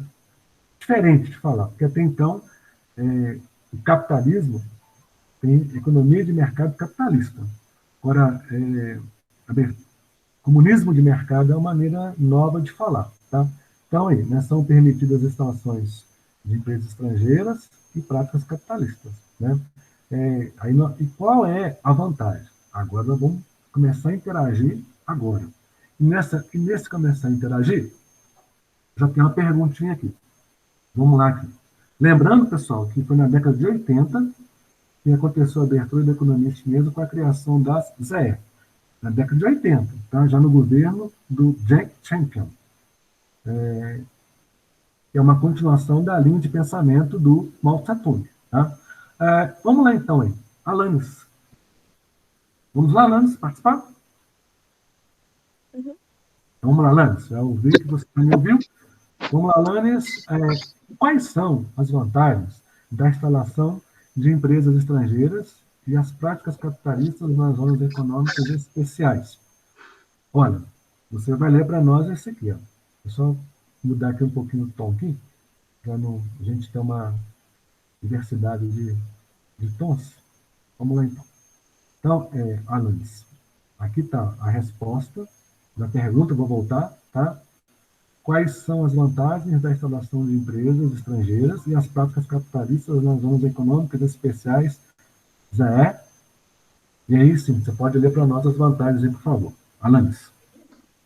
diferente de falar, porque até então o capitalismo tem economia de mercado capitalista. Agora, comunismo de mercado é uma maneira nova de falar. Tá? Então, aí, né, são permitidas instalações de empresas estrangeiras e práticas capitalistas. Né? E qual é a vantagem? Agora nós vamos começar a interagir agora. E nesse começar a interagir, já tem uma perguntinha aqui. Vamos lá aqui. Lembrando, pessoal, que foi na década de 80 que aconteceu a abertura da economia chinesa com a criação das ZE. Na década de 80, tá? Já no governo do Deng Xiaoping. É uma continuação da linha de pensamento do Mao Tse-tung. Tá? Vamos lá, então, aí. Alanis. Vamos lá, Alanis, participar? Uhum. Vamos lá, Alanis. Já ouvi que você também ouviu. Vamos lá, Alanis. Quais são as vantagens da instalação de empresas estrangeiras e as práticas capitalistas nas zonas econômicas especiais? Olha, você vai ler para nós esse aqui. Ó. É só mudar aqui um pouquinho o tom aqui, para a gente ter uma diversidade de tons. Vamos lá, então. Então, Alanis, aqui está a resposta da pergunta, vou voltar, tá? Quais são as vantagens da instalação de empresas estrangeiras e as práticas capitalistas nas zonas econômicas especiais, ZE? E aí, sim, você pode ler para nós as vantagens aí, por favor. Alanis.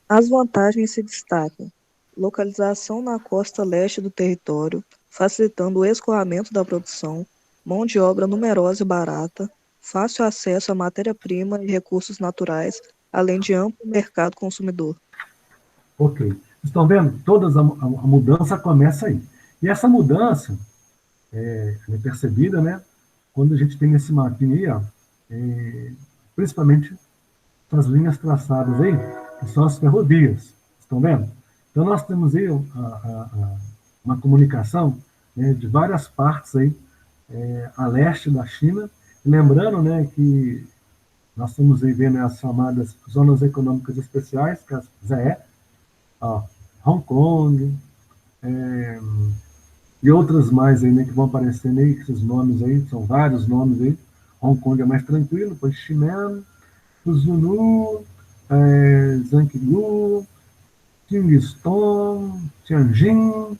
As vantagens se destacam: localização na costa leste do território, facilitando o escoamento da produção, mão de obra numerosa e barata, fácil acesso à matéria-prima e recursos naturais, além de amplo mercado consumidor. Ok. Estão vendo? A mudança começa aí. E essa mudança é percebida, né, quando a gente tem esse mapinha aí, ó, principalmente as linhas traçadas aí, que são as ferrovias. Estão vendo? Então, nós temos aí uma comunicação, né, de várias partes aí, a leste da China. Lembrando, né, que nós estamos aí vendo as chamadas zonas econômicas especiais, que é as ZE, Hong Kong, e outras mais aí, né, que vão aparecendo aí, esses nomes aí, são vários nomes aí. Hong Kong é mais tranquilo, depois Xi'an, Zulu, Zhangjiakou, Kingston, Tianjin,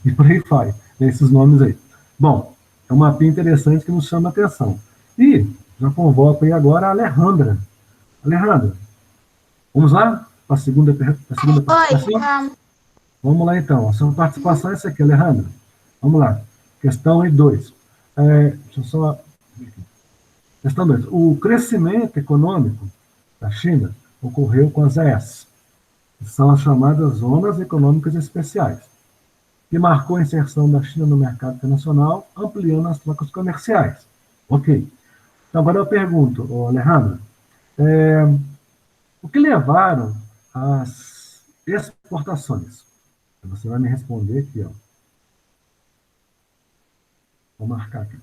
e por aí vai, né, esses nomes aí. Bom, é um mapinha interessante que nos chama a atenção. E já convoco aí agora a Alejandra. Alejandra, vamos lá para a segunda participação? Oi, vamos. Vamos lá, então. A sua participação é essa aqui, Alejandra. Vamos lá. Questão aí 2. Deixa eu só... Questão 2. O crescimento econômico da China ocorreu com as ZES, que são as chamadas Zonas Econômicas Especiais, que marcou a inserção da China no mercado internacional, ampliando as trocas comerciais. Ok. Então, agora eu pergunto, Alejandro, o que levaram às exportações? Você vai me responder aqui, ó. Vou marcar aqui.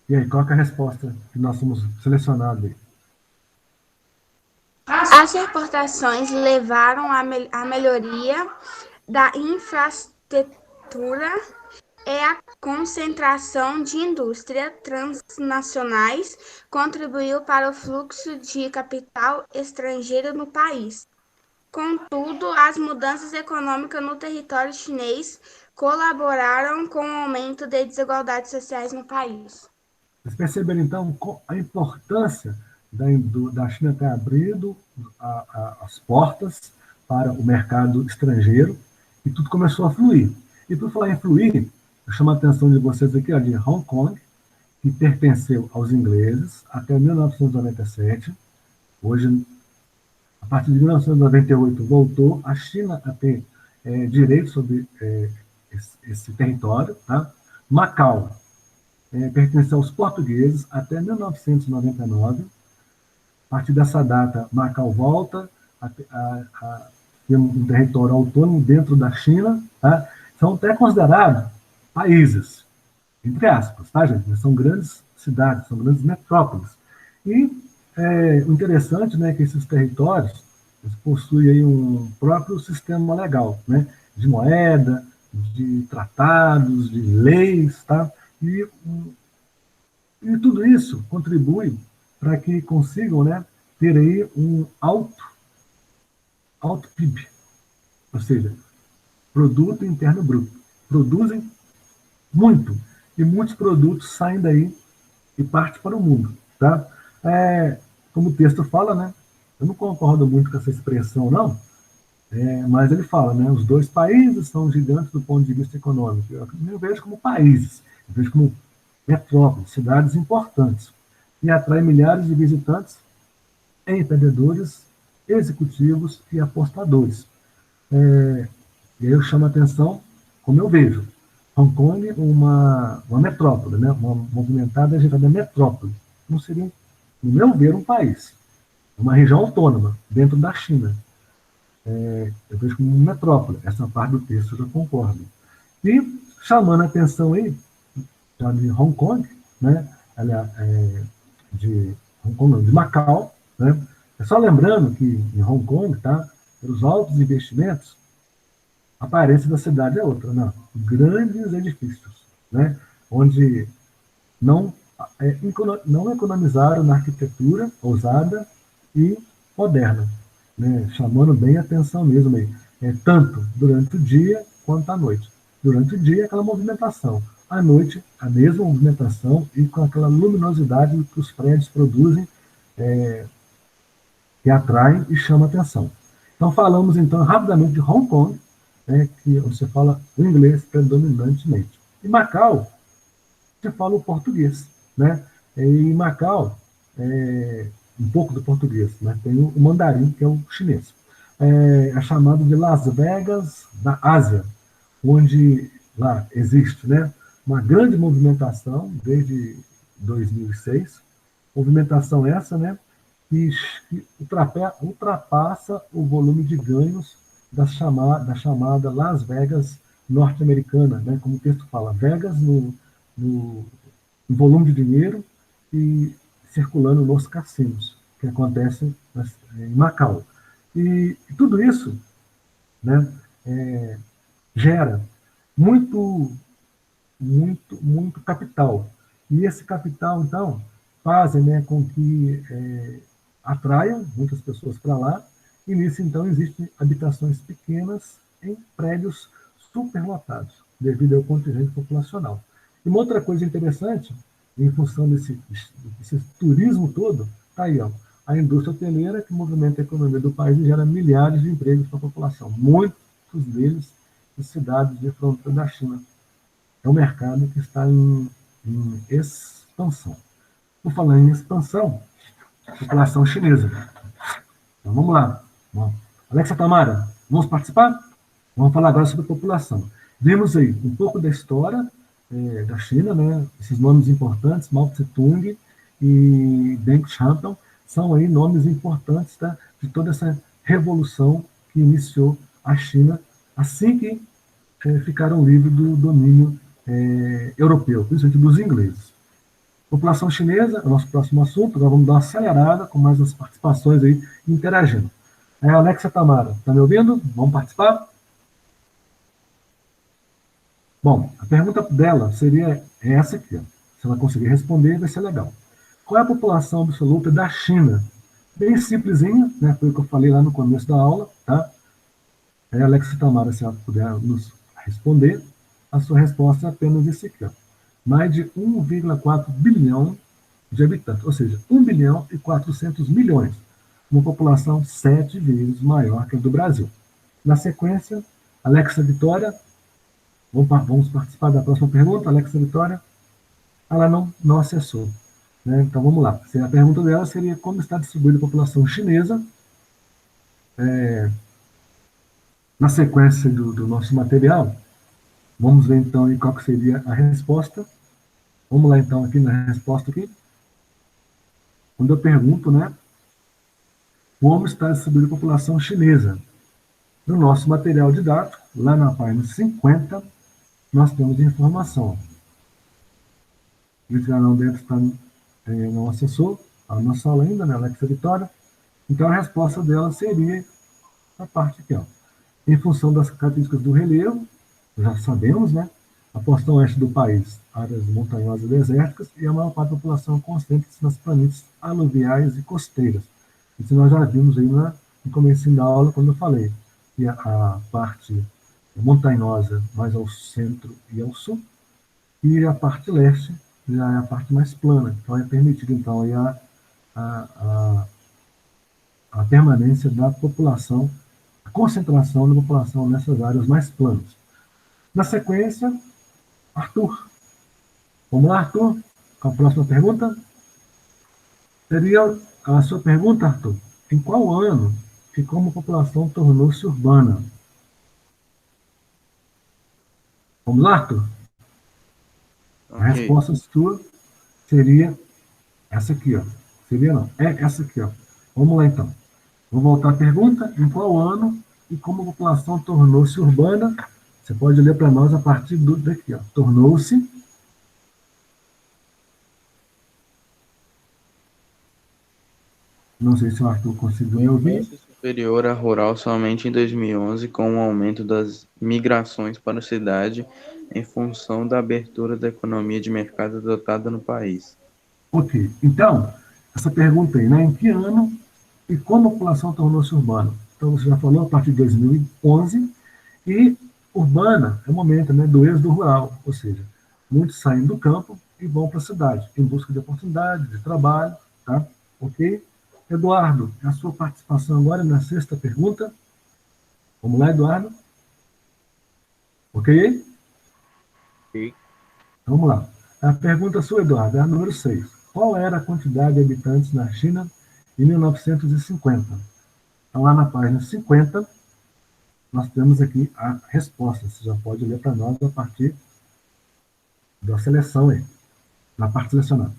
E aí, qual é a resposta que nós fomos selecionados aí? As exportações levaram à melhoria da infraestrutura e a concentração de indústrias transnacionais contribuiu para o fluxo de capital estrangeiro no país. Contudo, as mudanças econômicas no território chinês colaboraram com o aumento de desigualdades sociais no país. Vocês perceberam, então, a importância da China ter abrido as portas para o mercado estrangeiro e tudo começou a fluir. E por falar em fluir, eu chamo a atenção de vocês aqui, ó, de Hong Kong, que pertenceu aos ingleses até 1997. Hoje, a partir de 1998, voltou a China a ter direito sobre esse território. Tá? Macau pertenceu aos portugueses até 1999. A partir dessa data, Macau volta a ter um território autônomo dentro da China. Tá? São até considerados países, entre aspas, tá, gente? São grandes cidades, são grandes metrópoles. E o interessante, né, é que esses territórios possuem aí um próprio sistema legal, né, de moeda, de tratados, de leis, tá? E tudo isso contribui para que consigam, né, ter aí um alto PIB, ou seja, Produto Interno Bruto. Produzem muito, e muitos produtos saem daí e partem para o mundo. Tá? Como o texto fala, né, eu não concordo muito com essa expressão, não, mas ele fala, né, os dois países são gigantes do ponto de vista econômico. Eu não vejo como países, eu vejo como metrópoles, cidades importantes, e atrai milhares de visitantes, empreendedores, executivos e apostadores. E aí eu chamo a atenção, como eu vejo, Hong Kong uma metrópole, né? Uma movimentada agitada metrópole. Não seria, no meu ver, um país. Uma região autônoma, dentro da China. Eu vejo como uma metrópole. Essa parte do texto eu já concordo. E chamando a atenção aí, já de Hong Kong, né? De Hong Kong, não, de Macau, né? Só lembrando que em Hong Kong, tá? Pelos altos investimentos, a aparência da cidade é outra, não. Grandes edifícios, né? Onde não economizaram na arquitetura ousada e moderna, né? Chamando bem a atenção mesmo aí. Tanto durante o dia quanto à noite. Durante o dia, aquela movimentação. À noite, a mesma movimentação e com aquela luminosidade que os prédios produzem, que atraem e chamam a atenção. Então, falamos, então, rapidamente de Hong Kong, que você fala o inglês predominantemente. Em Macau, você fala o português, né? Em Macau, um pouco do português, né? Tem o mandarim, que é o chinês. É chamado de Las Vegas da Ásia, onde lá existe, né, uma grande movimentação desde 2006, movimentação essa, né, que ultrapassa o volume de ganhos da chamada Las Vegas norte-americana, né? Como o texto fala, Vegas no volume de dinheiro e circulando nos cassinos, que acontecem em Macau. E tudo isso, né, gera muito capital. E esse capital, então, fazem, né, com que atraiam muitas pessoas para lá. E nisso, então, existem habitações pequenas em prédios superlotados. devido ao contingente populacional. E uma outra coisa interessante, em função desse turismo todo, está aí, ó, a indústria hoteleira que movimenta a economia do país e gera milhares de empregos para a população, muitos deles em cidades de fronteira da China. É um mercado que está em expansão. Por falar em expansão, população chinesa. Então vamos lá. Bom, Alexa, Tamara, vamos participar? Vamos falar agora sobre a população. Vimos aí um pouco da história da China, né? Esses nomes importantes, Mao Tse-tung e Deng Xiaoping, são aí nomes importantes, tá, de toda essa revolução que iniciou a China assim que ficaram livres do domínio europeu, principalmente dos ingleses. População chinesa é o nosso próximo assunto. Agora vamos dar uma acelerada com mais as participações aí, interagindo. Alexa, Tamara, está me ouvindo? Vamos participar? Bom, a pergunta dela seria essa aqui. Ó. Se ela conseguir responder, vai ser legal. Qual é a população absoluta da China? Bem simplesinha, né? Foi o que eu falei lá no começo da aula, tá? Alexa, Tamara, se ela puder nos responder, a sua resposta é apenas esse aqui, ó. Mais de 1,4 bilhão de habitantes, ou seja, 1 bilhão e 400 milhões, uma população 7 vezes maior que a do Brasil. Na sequência, Alexa Vitória, vamos participar da próxima pergunta. Alexa Vitória, ela não acessou. Né? Então vamos lá. A pergunta dela seria como está distribuída a população chinesa na sequência do nosso material. Vamos ver então qual que seria a resposta. Vamos lá então aqui na resposta aqui. Quando eu pergunto, né, como está distribuída a população chinesa? No nosso material didático, lá na página 50, nós temos informação. Ele já não deve estar, não acessou a nossa aula ainda, né, Alexa Vitória. Então a resposta dela seria a parte aqui, ó. Em função das características do relevo, já sabemos, né? A porção oeste do país, áreas montanhosas e desérticas, e a maior parte da população concentra-se nas planícies aluviais e costeiras. Isso nós já vimos aí no começo da aula, quando eu falei que a parte montanhosa mais ao centro e ao sul, e a parte leste já é a parte mais plana. Então é permitido então aí a permanência da população, a concentração da população nessas áreas mais planas. Na sequência, Arthur. Vamos lá, Arthur? Com a próxima pergunta. Seria a sua pergunta, Arthur. Em qual ano e como a população tornou-se urbana? Vamos lá, Arthur? Okay. A resposta sua seria essa aqui, ó. Seria não, é essa aqui, ó. Vamos lá, então. Vou voltar à pergunta. Em qual ano e como a população tornou-se urbana? Você pode ler para nós a partir daqui, ó. Tornou-se. Não sei se o Arthur conseguiu me ouvir. Superior a rural somente em 2011, com o aumento das migrações para a cidade em função da abertura da economia de mercado adotada no país. Ok. Então, essa pergunta aí, né? Em que ano e como a população tornou-se urbana? Então, você já falou a partir de 2011 e urbana é o momento, né, do êxodo rural, ou seja, muitos saem do campo e vão para a cidade, em busca de oportunidade, de trabalho, tá? Ok? Eduardo, a sua participação agora na sexta pergunta. Vamos lá, Eduardo? Ok? Ok. Vamos lá. A pergunta sua, Eduardo, é a número 6. Qual era a quantidade de habitantes na China em 1950? Então, lá na página 50, nós temos aqui a resposta. Você já pode ler para nós a partir da seleção aí, na parte selecionada.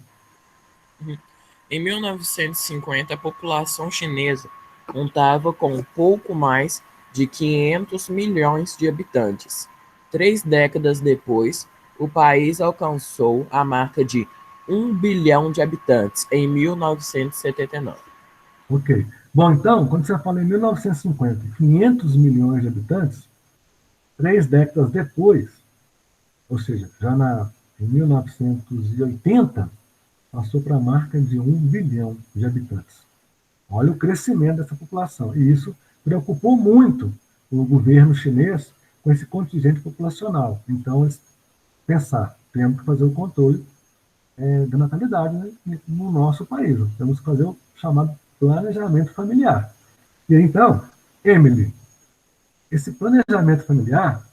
Em 1950, a população chinesa contava com pouco mais de 500 milhões de habitantes. 3 décadas depois, o país alcançou a marca de 1 bilhão de habitantes em 1979. Ok. Bom, então, quando você fala em 1950, 500 milhões de habitantes, 3 décadas depois, ou seja, já em 1980, passou para a marca de 1 bilhão de habitantes. Olha o crescimento dessa população. E isso preocupou muito o governo chinês com esse contingente populacional. Então, eles pensar, temos que fazer o controle da natalidade, né, no nosso país. Temos que fazer o chamado planejamento familiar. E então, Emily, esse planejamento familiar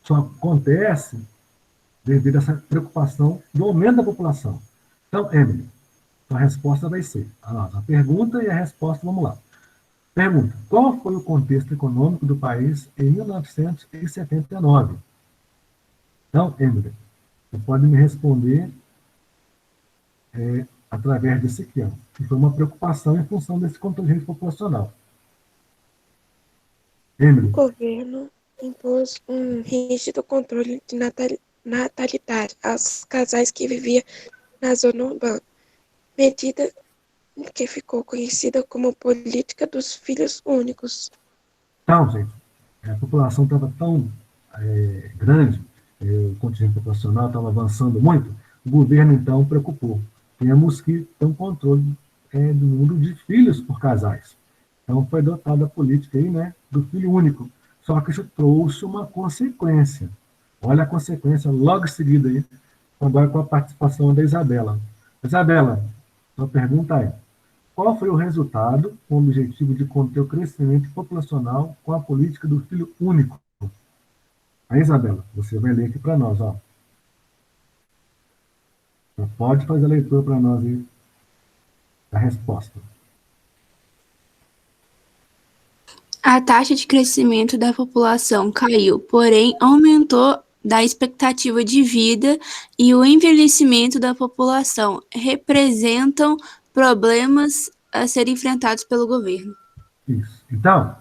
só acontece devido a essa preocupação do aumento da população. Então, Emily, a resposta vai ser a pergunta e a resposta, vamos lá. Pergunta: qual foi o contexto econômico do país em 1979? Então, Emily, você pode me responder através desse aqui, ó, que foi uma preocupação em função desse contingente populacional. Emily. O governo impôs um rígido controle de natalidade aos casais que viviam na zona urbana, medida que ficou conhecida como política dos filhos únicos. Então, gente, a população estava tão grande, o contingente populacional estava avançando muito, o governo, então, preocupou. Temos que ter um controle do número de filhos por casais. Então, foi adotada a política aí, né, do filho único. Só que isso trouxe uma consequência. Olha a consequência logo em seguida aí, agora com a participação da Isabela. Isabela, sua pergunta é: qual foi o resultado com o objetivo de conter o crescimento populacional com a política do filho único? Aí, Isabela, você vai ler aqui para nós, ó. Já pode fazer a leitura para nós aí da resposta. A taxa de crescimento da população caiu, porém aumentou da expectativa de vida e o envelhecimento da população representam problemas a serem enfrentados pelo governo. Isso. Então,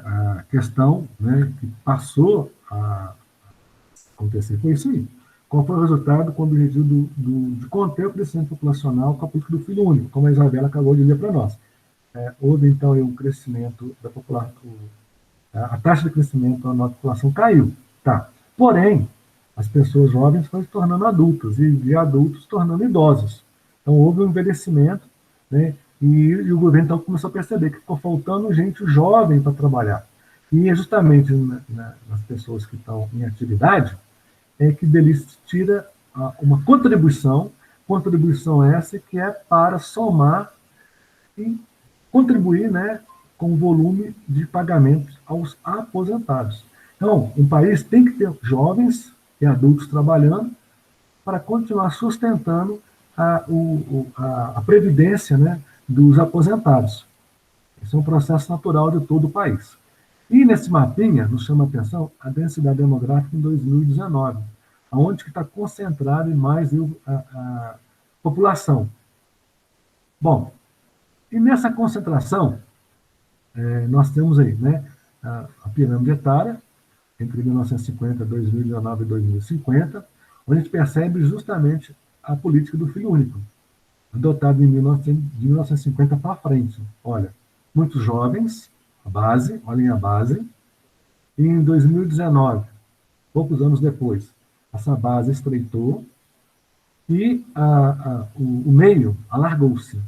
a questão, né, que passou a acontecer foi isso aí. Qual foi o resultado com o objetivo de conter o crescimento populacional com a política do filho único, como a Isabela acabou de ler para nós? Houve, então, um crescimento da população, a taxa de crescimento da nossa população caiu. Tá. Porém, as pessoas jovens foram se tornando adultas e adultos se tornando idosos. Então, houve um envelhecimento, né, e o governo então começou a perceber que ficou faltando gente jovem para trabalhar. E é justamente nas pessoas que estão em atividade que deles tira uma contribuição essa que é para somar e contribuir, né, com o volume de pagamentos aos aposentados. Então, um país tem que ter jovens e adultos trabalhando para continuar sustentando a previdência, né, dos aposentados. Esse é um processo natural de todo o país. E nesse mapinha, nos chama a atenção a densidade demográfica em 2019, onde está concentrada mais a população. Bom, e nessa concentração, nós temos aí, né, a pirâmide etária, entre 1950, 2019 e 2050, onde a gente percebe justamente a política do filho único, adotada de 1950 para frente. Olha, muitos jovens, a base, olhem a base, e em 2019, poucos anos depois, essa base estreitou e o meio alargou-se.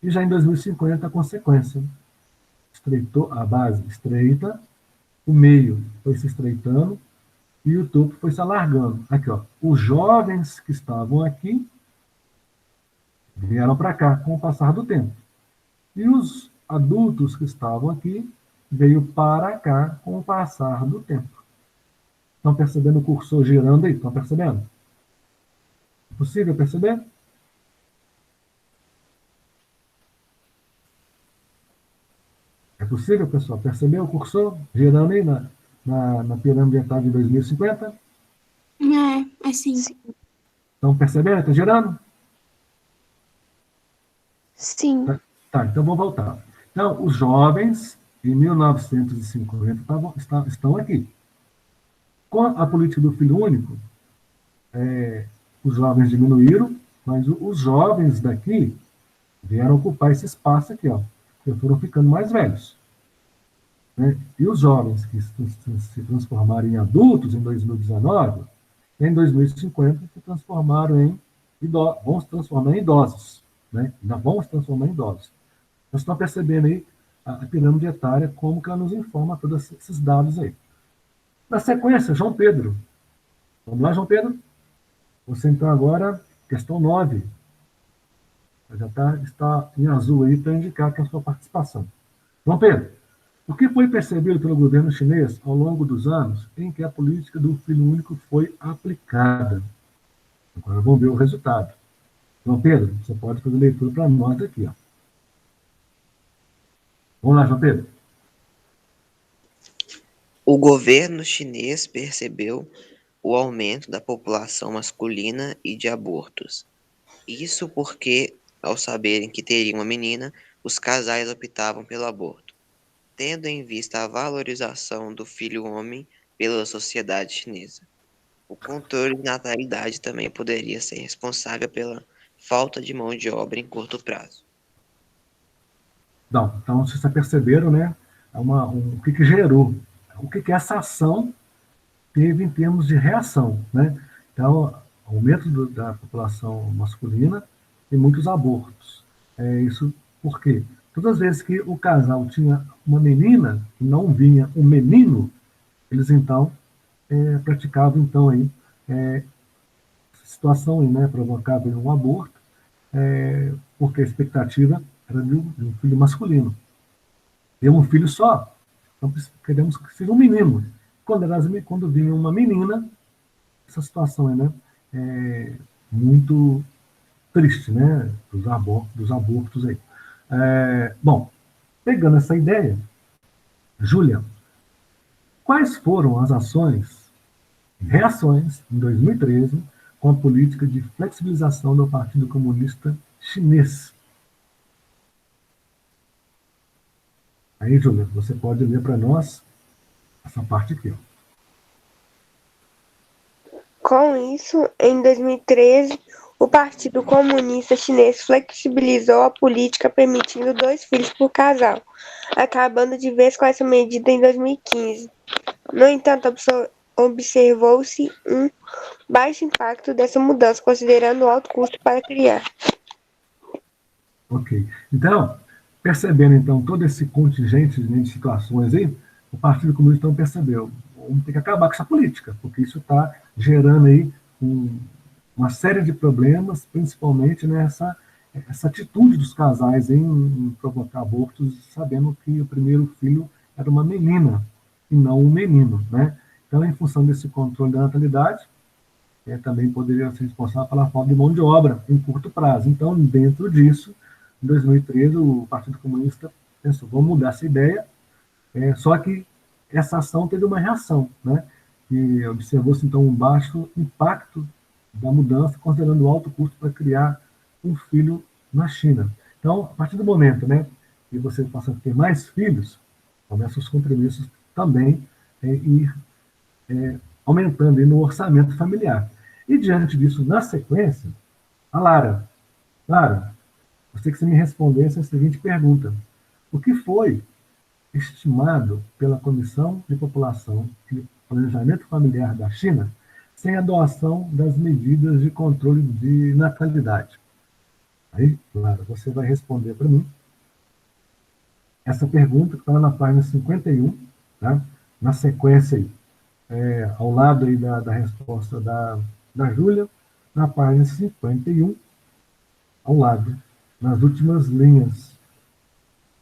E já em 2050, a consequência, estreitou a base estreita, o meio foi se estreitando e o topo foi se alargando. Aqui, ó, os jovens que estavam aqui vieram para cá com o passar do tempo. E os adultos que estavam aqui veio para cá com o passar do tempo. Estão percebendo o cursor girando aí? Estão percebendo? É possível perceber? É possível, pessoal, perceber o cursor girando aí na pirâmide etária de 2050? É sim. Estão percebendo? Está girando? Sim. Tá, então vou voltar. Então, os jovens, em 1950, estão aqui. Com a política do filho único, os jovens diminuíram, mas os jovens daqui vieram ocupar esse espaço aqui, ó, que foram ficando mais velhos. Né? E os jovens que se transformaram em adultos em 2019, em 2050 se transformaram em idosos, vão se transformar em idosos. Né? Ainda vão se transformar em idosos. Vocês estão percebendo aí a pirâmide etária, como que ela nos informa todos esses dados aí. Na sequência, João Pedro. Vamos lá, João Pedro? Você, então, agora, questão 9. Já está em azul aí para indicar que é a sua participação. João Pedro, o que foi percebido pelo governo chinês ao longo dos anos em que a política do filho único foi aplicada? Agora vamos ver o resultado. João Pedro, você pode fazer leitura para nós aqui. Ó. Vamos lá, João Pedro. O governo chinês percebeu o aumento da população masculina e de abortos. Isso porque, ao saberem que teriam uma menina, os casais optavam pelo aborto, tendo em vista a valorização do filho homem pela sociedade chinesa. O controle de natalidade também poderia ser responsável pela falta de mão de obra em curto prazo. Não, então, vocês já perceberam, né? O que gerou, o que essa ação teve em termos de reação, né? Então, aumento da população masculina e muitos abortos. Isso por quê? Todas as vezes que o casal tinha uma menina e não vinha um menino, eles então praticavam então aí situação aí, né, provocava um aborto, porque a expectativa era de um filho masculino. Ter um filho só, então queremos que seja um menino. Quando vinha uma menina, essa situação aí, né, muito triste, né, dos abortos aí. Bom, pegando essa ideia, Júlia, quais foram as reações, em 2013, com a política de flexibilização do Partido Comunista Chinês? Aí, Júlia, você pode ler para nós essa parte aqui. Ó. Com isso, em 2013, o Partido Comunista Chinês flexibilizou a política permitindo 2 filhos por casal, acabando de vez com essa medida em 2015. No entanto, observou-se um baixo impacto dessa mudança, considerando o alto custo para criar. Ok. Então, percebendo então todo esse contingente de situações aí, o Partido Comunista então percebeu, vamos ter que acabar com essa política, porque isso está gerando aí uma série de problemas, principalmente nessa atitude dos casais em provocar abortos, sabendo que o primeiro filho era uma menina e não um menino, né? Então, em função desse controle da natalidade, também poderia ser responsável pela falta de mão de obra em curto prazo. Então, dentro disso, em 2013, o Partido Comunista pensou, vamos mudar essa ideia, só que essa ação teve uma reação, né? E observou-se, então, um baixo impacto da mudança, considerando o alto custo para criar um filho na China. Então, a partir do momento, né, que você passa a ter mais filhos, começam os compromissos também ir aumentando aí no orçamento familiar. E, diante disso, na sequência, a Lara, gostaria que você me respondesse a seguinte pergunta. O que foi estimado pela Comissão de População e Planejamento Familiar da China sem a adoção das medidas de controle de natalidade? Aí, Lara, você vai responder para mim essa pergunta que está na página 51, tá? Na sequência aí, ao lado aí da resposta da Júlia, na página 51, ao lado, nas últimas linhas.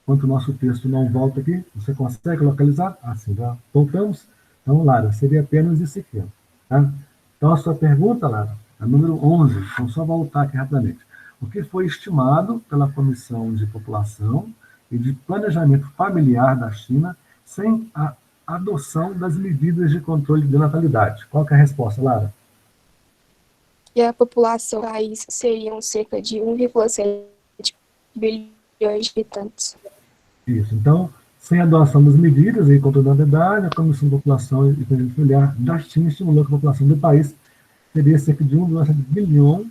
Enquanto o nosso texto não volta aqui, você consegue localizar? Assim, já voltamos. Então, Lara, seria apenas isso aqui. Tá? Então, a sua pergunta, Lara, é a número 11. Vamos só voltar aqui rapidamente. O que foi estimado pela Comissão de População e de Planejamento Familiar da China sem a adoção das medidas de controle de natalidade? Qual que é a resposta, Lara? E a população do país seriam cerca de 1,7 bilhões de habitantes. Isso. Então, sem a adoção das medidas de controle da natalidade, a Comissão de População e Planejamento Familiar da China estimulou que a população do país teria cerca de 1,7 bilhão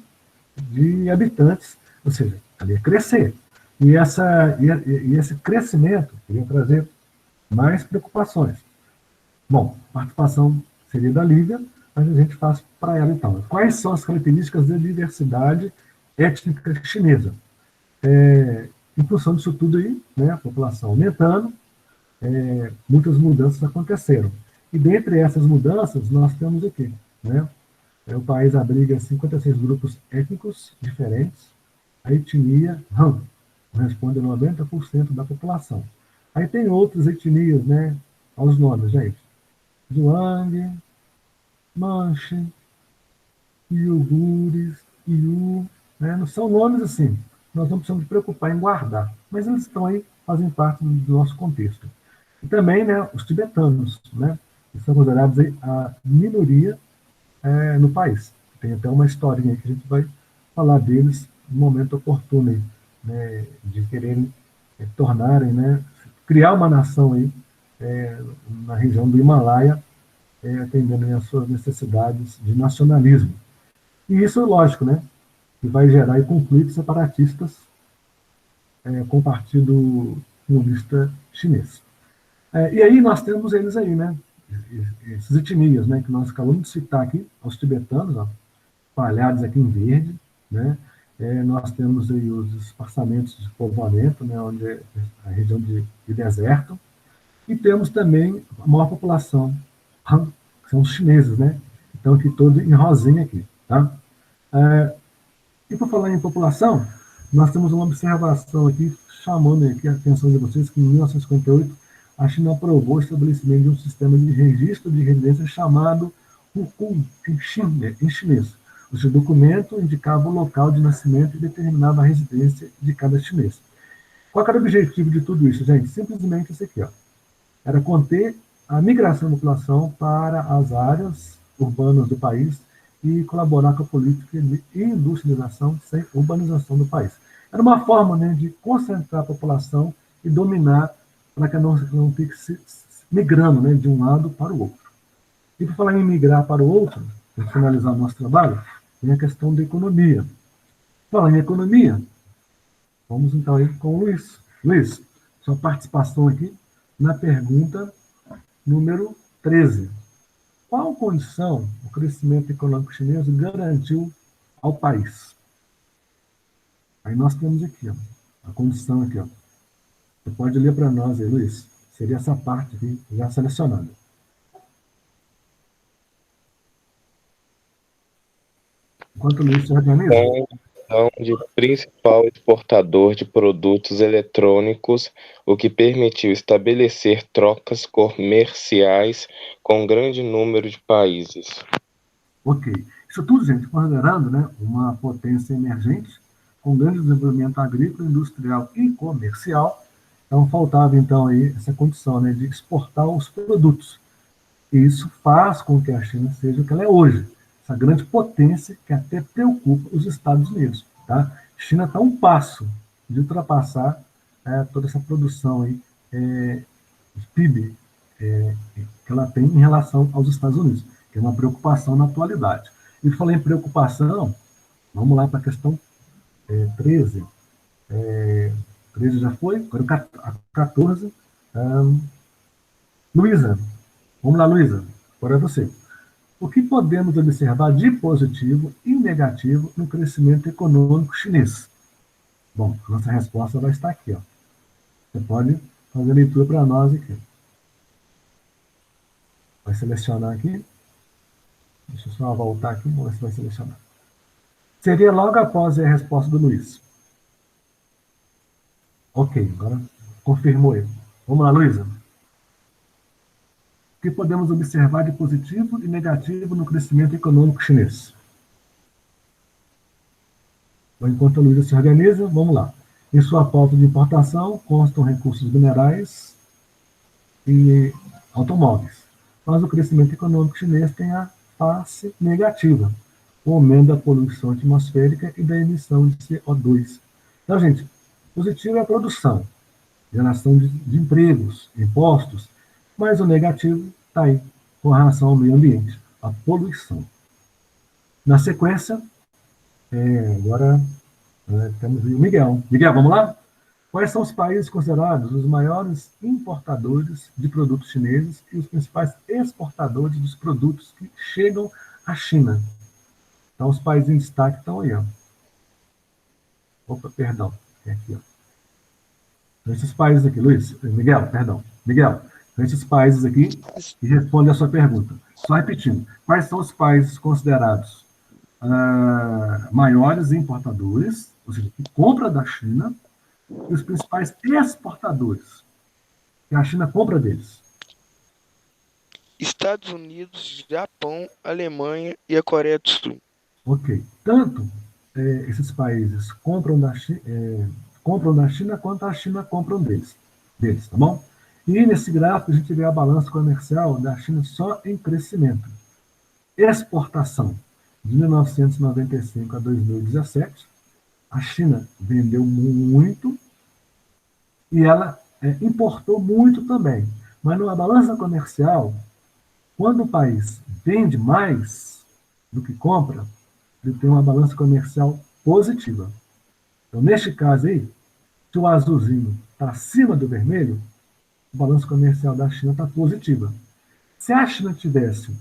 de habitantes, ou seja, ela ia crescer. E esse crescimento iria trazer mais preocupações. Bom, a participação seria da Lívia, mas a gente faz para ela então. Quais são as características da diversidade étnica chinesa? Em função disso tudo aí, né, a população aumentando, muitas mudanças aconteceram. E dentre essas mudanças, nós temos o quê? Né? O país abriga 56 grupos étnicos diferentes. A etnia Han corresponde a 90% da população. Aí tem outras etnias, né? Aos nomes, gente. Zhuang, Manche, Iugures, Iu, né? Não são nomes assim. Nós não precisamos nos preocupar em guardar, mas eles estão aí, fazem parte do nosso contexto. E também, né, os tibetanos, né? Que são considerados aí a minoria no país. Tem até uma historinha que a gente vai falar deles no momento oportuno, aí, né, de quererem tornarem, né, criar uma nação aí, na região do Himalaia, atendendo às suas necessidades de nacionalismo. E isso é lógico, né, que vai gerar aí conflitos separatistas com o Partido Comunista Chinês. E aí nós temos eles aí, né, essas etnias, né, que nós acabamos de citar aqui, os tibetanos, ó, espalhados aqui em verde, né, nós temos aí os espaçamentos de povoamento, né, onde é a região de deserto, e temos também a maior população, que são os chineses, né, então aqui todo em rosinha aqui, tá? E por falar em população, nós temos uma observação aqui, chamando aqui a atenção de vocês, que em 1958 a China aprovou o estabelecimento de um sistema de registro de residência chamado Hukou, em chinês. O seu documento indicava o local de nascimento e determinava a residência de cada chinês. Qual era o objetivo de tudo isso, gente? Simplesmente isso aqui, ó. Era conter a migração da população para as áreas urbanas do país e colaborar com a política de industrialização sem urbanização do país. Era uma forma, né, de concentrar a população e dominar para que não fique se migrando, né, de um lado para o outro. E por falar em migrar para o outro, para finalizar o nosso trabalho, tem a questão da economia. Falando em economia, vamos então aí com o Luiz. Luiz, sua participação aqui na pergunta número 13. Qual condição o crescimento econômico chinês garantiu ao país? Aí nós temos aqui, ó, a condição aqui, ó. Você pode ler para nós aí, Luiz. Seria essa parte aqui já selecionada. Enquanto o Luiz se organiza. De principal exportador de produtos eletrônicos, o que permitiu estabelecer trocas comerciais com um grande número de países. Ok. Isso tudo, gente, considerando, né, uma potência emergente, com grande desenvolvimento agrícola, industrial e comercial. Então, faltava, então, aí essa condição, né, de exportar os produtos. E isso faz com que a China seja o que ela é hoje, essa grande potência que até preocupa os Estados Unidos. Tá? A China está a um passo de ultrapassar toda essa produção aí, de PIB que ela tem em relação aos Estados Unidos, que é uma preocupação na atualidade. E falei em preocupação, vamos lá para a questão 13. 13 já foi, agora a 14. Luísa, vamos lá, Luísa, agora é você. O que podemos observar de positivo e negativo no crescimento econômico chinês? Bom, a nossa resposta vai estar aqui, ó. Você pode fazer a leitura para nós aqui. Vai selecionar aqui. Deixa eu só voltar aqui, vamos ver se vai selecionar. Seria logo após a resposta do Luiz. Ok, agora confirmou ele. Vamos lá, Luísa. O que podemos observar de positivo e negativo no crescimento econômico chinês? Bom, enquanto a Luísa se organiza, vamos lá. Em sua pauta de importação constam recursos minerais e automóveis. Mas o crescimento econômico chinês tem a face negativa, o aumento da poluição atmosférica e da emissão de CO2. Então, gente, positivo é a produção, geração de empregos, impostos, mas o negativo está aí, com relação ao meio ambiente, a poluição. Na sequência, agora temos o Miguel. Miguel, vamos lá? Quais são os países considerados os maiores importadores de produtos chineses e os principais exportadores dos produtos que chegam à China? Então, os países em destaque estão aí, ó. Opa, perdão. É aqui, ó. Esses países aqui, Luiz, Miguel, perdão, Miguel, esses países aqui que respondem a sua pergunta. Só repetindo, quais são os países considerados maiores importadores, ou seja, que compra da China, e os principais exportadores, que a China compra deles? Estados Unidos, Japão, Alemanha e a Coreia do Sul. Ok. Tanto esses países compram da China quanto a China compram deles, tá bom? E nesse gráfico a gente vê a balança comercial da China só em crescimento. Exportação. De 1995 a 2017, a China vendeu muito e ela importou muito também. Mas numa balança comercial, quando o país vende mais do que compra, ele tem uma balança comercial positiva. Então, neste caso aí, se o azulzinho está acima do vermelho, a balança comercial da China está positiva. Se a China tivesse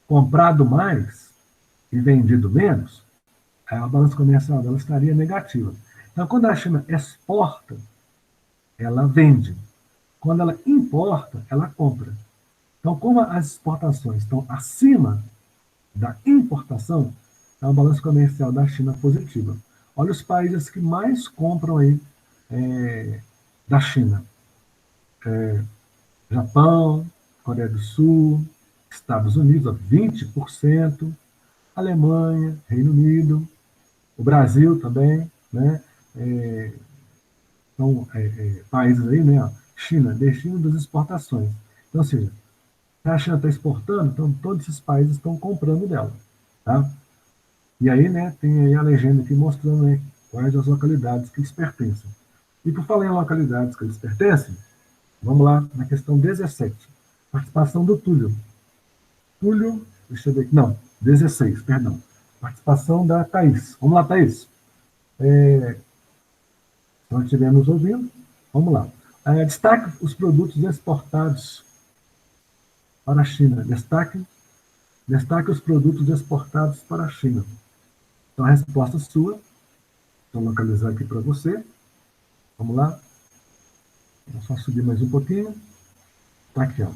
comprado mais e vendido menos, a balança comercial dela estaria negativa. Então, quando a China exporta, ela vende. Quando ela importa, ela compra. Então, como as exportações estão acima da importação, é uma balança comercial da China positiva. Olha os países que mais compram aí da China. Japão, Coreia do Sul, Estados Unidos, 20%, Alemanha, Reino Unido, o Brasil também, né? São países aí, né? China, destino das exportações. Então, ou seja, se a China está exportando, então todos esses países estão comprando dela, tá? E aí, né, tem aí a legenda aqui mostrando, né, quais as localidades que eles pertencem. E por falar em localidades que eles pertencem, vamos lá na questão 17. Participação do Túlio. Túlio, deixa eu ver aqui, não, 16, perdão. Participação da Thaís. Vamos lá, Thaís. Se não estiver nos ouvindo, vamos lá. Destaque os produtos exportados para a China. Destaque os produtos exportados para a China. Então, a resposta sua. Vou localizar aqui para você. Vamos lá. Vou só subir mais um pouquinho. Está aqui, ó.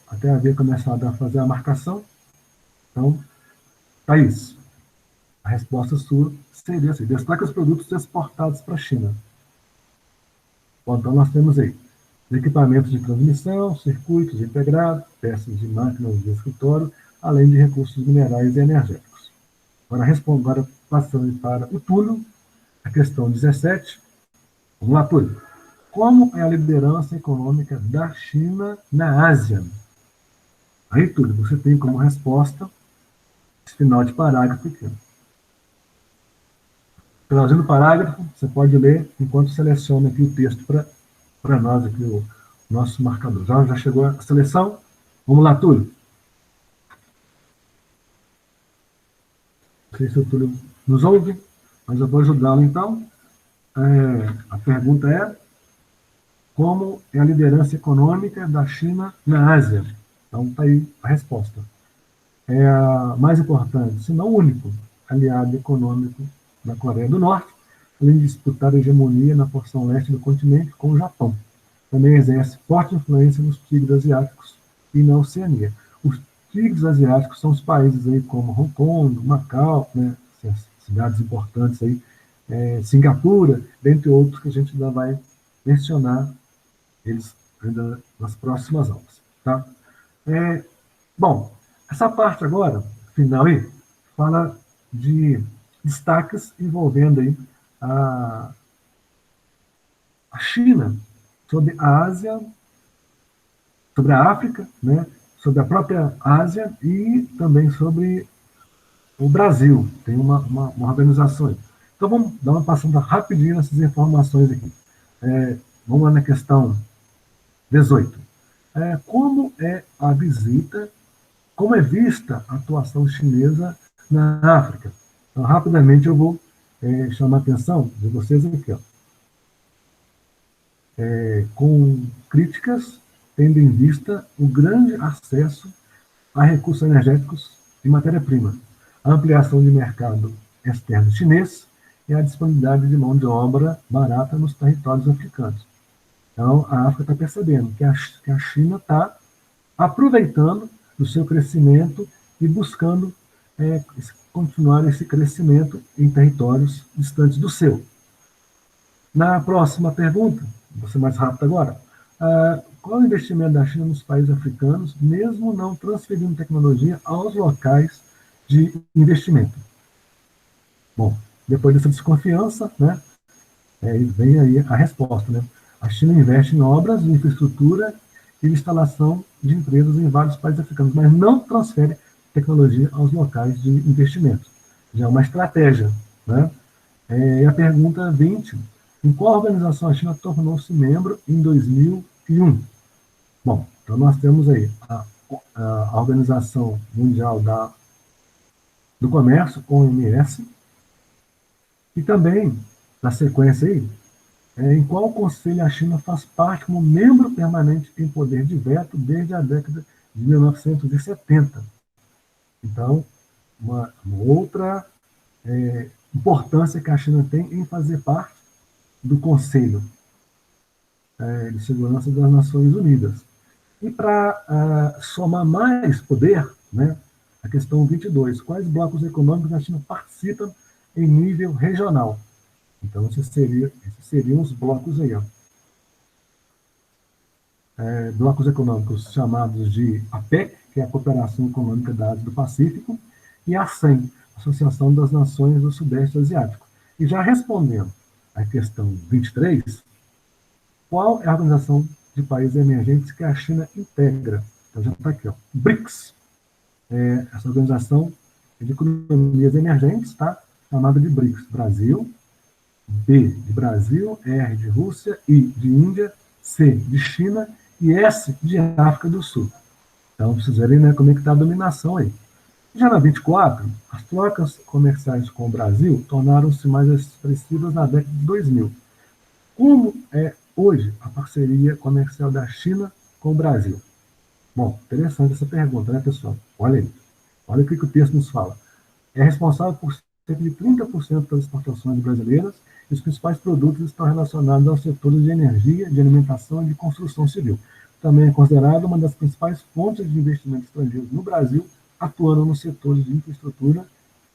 Até havia começado a fazer a marcação. Então, Thaís, a resposta sua seria assim: destaque os produtos exportados para a China. Bom, então nós temos aí equipamentos de transmissão, circuitos integrados, peças de máquinas de escritório, além de recursos minerais e energéticos. Agora passando para o Túlio, a questão 17. Vamos lá, Túlio. Como é a liderança econômica da China na Ásia? Aí, Túlio, você tem como resposta esse final de parágrafo aqui. Finalzinho do parágrafo, você pode ler enquanto seleciona aqui o texto para nós, aqui o nosso marcador. Já chegou a seleção? Vamos lá, Túlio. Não sei se o Túlio nos ouve, mas eu vou ajudá-lo então. A pergunta é: como é a liderança econômica da China na Ásia? Então, está aí a resposta. É a mais importante, se não o único, aliado econômico da Coreia do Norte, além de disputar a hegemonia na porção leste do continente com o Japão. Também exerce forte influência nos tigres asiáticos e na Oceania. Os tigres asiáticos são os países aí como Hong Kong, Macau, né, cidades importantes aí, Singapura, dentre outros que a gente ainda vai mencionar eles ainda nas próximas aulas, tá? Bom, essa parte agora, final aí, fala de destaques envolvendo aí a China sobre a Ásia, sobre a África, né, sobre a própria Ásia e também sobre o Brasil. Tem uma organização aí. Então vamos dar uma passada rapidinho nessas informações aqui. Vamos lá na questão 18. Como é a visita, como é vista a atuação chinesa na África? Então, rapidamente eu vou chamar a atenção de vocês aqui. Ó. Com críticas, tendo em vista o grande acesso a recursos energéticos e matéria-prima, a ampliação de mercado externo chinês e a disponibilidade de mão de obra barata nos territórios africanos. Então, a África está percebendo que a China está aproveitando do seu crescimento e buscando continuar esse crescimento em territórios distantes do seu. Na próxima pergunta, vou ser mais rápido agora, qual o investimento da China nos países africanos, mesmo não transferindo tecnologia aos locais de investimento? Bom, depois dessa desconfiança, né, vem aí a resposta, né? A China investe em obras de infraestrutura e instalação de empresas em vários países africanos, mas não transfere tecnologia aos locais de investimento. Já é uma estratégia, né? E a pergunta 20, em qual organização a China tornou-se membro em 2001? Bom, então nós temos aí a Organização Mundial do Comércio, OMS, e também, na sequência aí, em qual conselho a China faz parte como membro permanente em poder de veto desde a década de 1970. Então, uma outra importância que a China tem em fazer parte do Conselho de Segurança das Nações Unidas. E para somar mais poder, né, a questão 22, quais blocos econômicos a China participa em nível regional? Então, esses seriam os blocos aí, ó. Blocos econômicos chamados de APEC, que é a Cooperação Econômica da Ásia do Pacífico, e a ASEM, Associação das Nações do Sudeste Asiático. E já respondendo à questão 23, qual é a organização de países emergentes que a China integra? Então já está aqui, ó, BRICS. Essa organização de economias emergentes, tá? Chamada de BRICS. Brasil, B de Brasil, R de Rússia, I de Índia, C de China e S de África do Sul. Então, vocês verem, né, como é que está a dominação aí. Já na 24, as trocas comerciais com o Brasil tornaram-se mais expressivas na década de 2000. Como é hoje a parceria comercial da China com o Brasil? Bom, interessante essa pergunta, né, pessoal? Olha aí. Olha o que o texto nos fala. É responsável por cerca de 30% das exportações brasileiras e os principais produtos estão relacionados aos setores de energia, de alimentação e de construção civil. Também é considerado uma das principais fontes de investimento estrangeiro no Brasil, atuando nos setores de infraestrutura,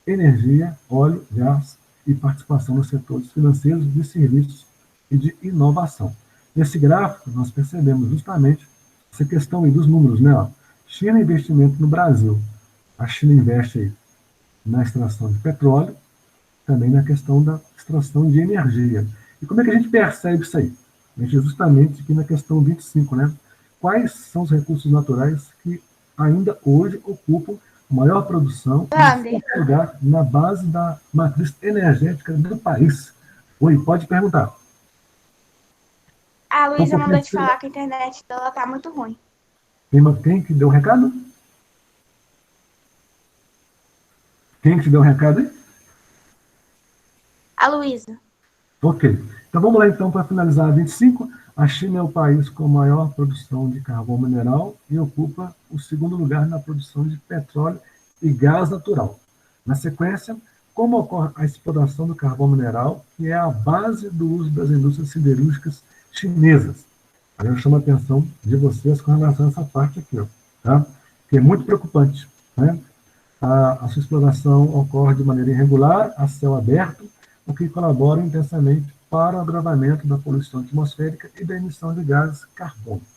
energia, óleo, gás e participação nos setores financeiros, de serviços e de inovação. Nesse gráfico, nós percebemos justamente essa questão aí dos números, né? Ó. China investimento no Brasil. A China investe aí na extração de petróleo, também na questão da extração de energia. E como é que a gente percebe isso aí? A gente justamente aqui na questão 25, né? Quais são os recursos naturais que ainda hoje ocupam maior produção e lugar na base da matriz energética do país? Oi, pode perguntar. A Luísa mandou te falar que a internet dela tá muito ruim. Quem que deu o recado? Quem que deu o recado aí? A Luísa. Ok. Então vamos lá então para finalizar a 25. A China é o país com maior produção de carvão mineral e ocupa o segundo lugar na produção de petróleo e gás natural. Na sequência, como ocorre a exploração do carvão mineral, que é a base do uso das indústrias siderúrgicas chinesas. Aí eu chamo a atenção de vocês com relação a essa parte aqui, ó, tá? Que é muito preocupante, né? A sua exploração ocorre de maneira irregular, a céu aberto, o que colabora intensamente para o agravamento da poluição atmosférica e da emissão de gases carbônicos.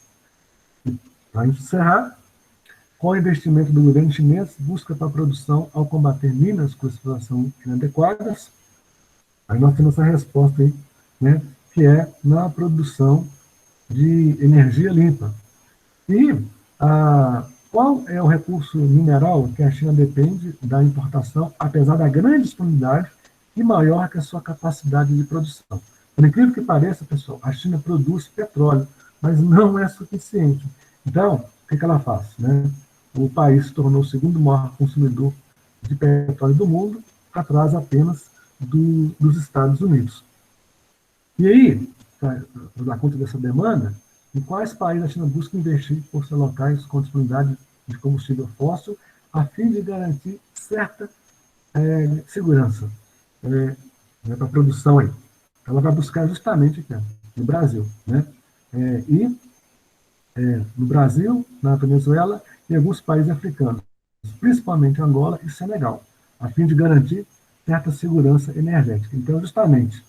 Para encerrar, qual investimento do governo chinês busca para a produção ao combater minas com exploração inadequadas? Aí nós temos essa resposta aí, né, que é na produção de energia limpa. E qual é o recurso mineral que a China depende da importação, apesar da grande disponibilidade e maior que a sua capacidade de produção? Por incrível que pareça, pessoal, a China produz petróleo, mas não é suficiente. Então, o que ela faz? Né? O país se tornou o segundo maior consumidor de petróleo do mundo, atrás apenas dos Estados Unidos. E aí, para dar conta dessa demanda, em quais países a China busca investir por ser locais com disponibilidade de combustível fóssil, a fim de garantir certa segurança? né, para a produção aí. Ela vai buscar justamente aqui, ó, no Brasil, né? No Brasil, na Venezuela e alguns países africanos, principalmente Angola e Senegal, a fim de garantir certa segurança energética. Então, justamente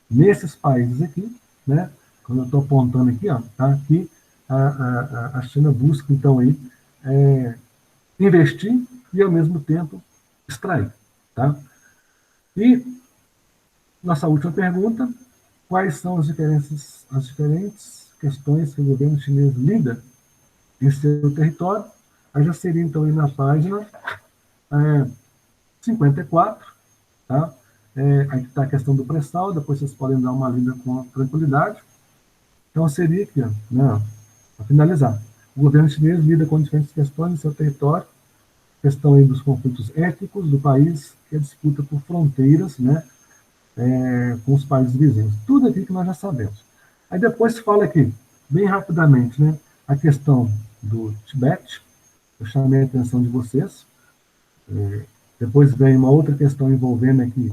nesses países aqui, né, quando eu estou apontando aqui, ó, tá, aqui a China busca, então, aí, investir e, ao mesmo tempo, extrair. Tá? E nossa última pergunta: quais são as diferentes questões que o governo chinês lida em seu território? Aí já seria, então, aí na página 54, tá? Aqui está a questão do pré-sal, depois vocês podem dar uma lida com tranquilidade. Então, seria aqui, ó, né, para finalizar. O governo chinês lida com diferentes questões em seu território, questão aí dos conflitos étnicos do país, que é a disputa por fronteiras, né, com os países vizinhos. Tudo aqui que nós já sabemos. Aí depois se fala aqui, bem rapidamente, né, a questão do Tibete. Eu chamei a atenção de vocês. Depois vem uma outra questão envolvendo aqui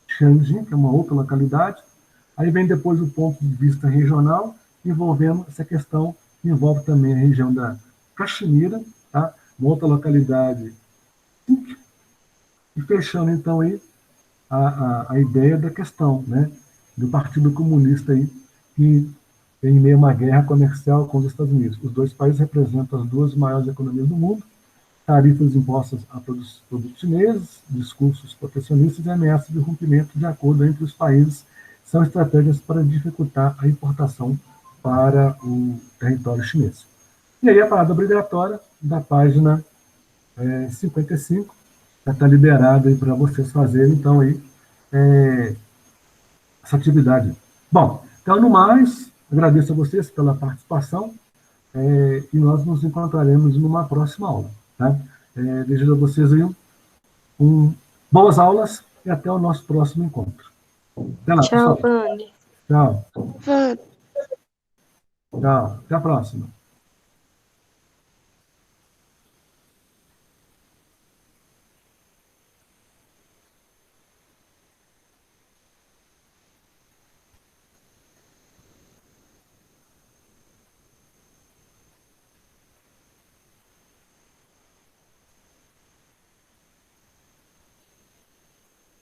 Tianjin, que é uma outra localidade. Aí vem depois o ponto de vista regional, envolvendo essa questão que envolve também a região da Caxemira, tá? Uma outra localidade. E fechando, então, aí, a ideia da questão, né, do Partido Comunista aí, que tem meio uma guerra comercial com os Estados Unidos. Os dois países representam as duas maiores economias do mundo, tarifas impostas a produtos chineses, discursos protecionistas e ameaças de rompimento de acordo entre os países são estratégias para dificultar a importação para o território chinês. E aí a parada obrigatória da página 55, já está liberada para vocês fazerem, então, aí, essa atividade. Bom, então, no mais, agradeço a vocês pela participação e nós nos encontraremos numa próxima aula. Tá? Desejo a vocês aí boas aulas e até o nosso próximo encontro. Até lá, Tchau, pessoal. Wander. Tchau. Tchau. Até a próxima.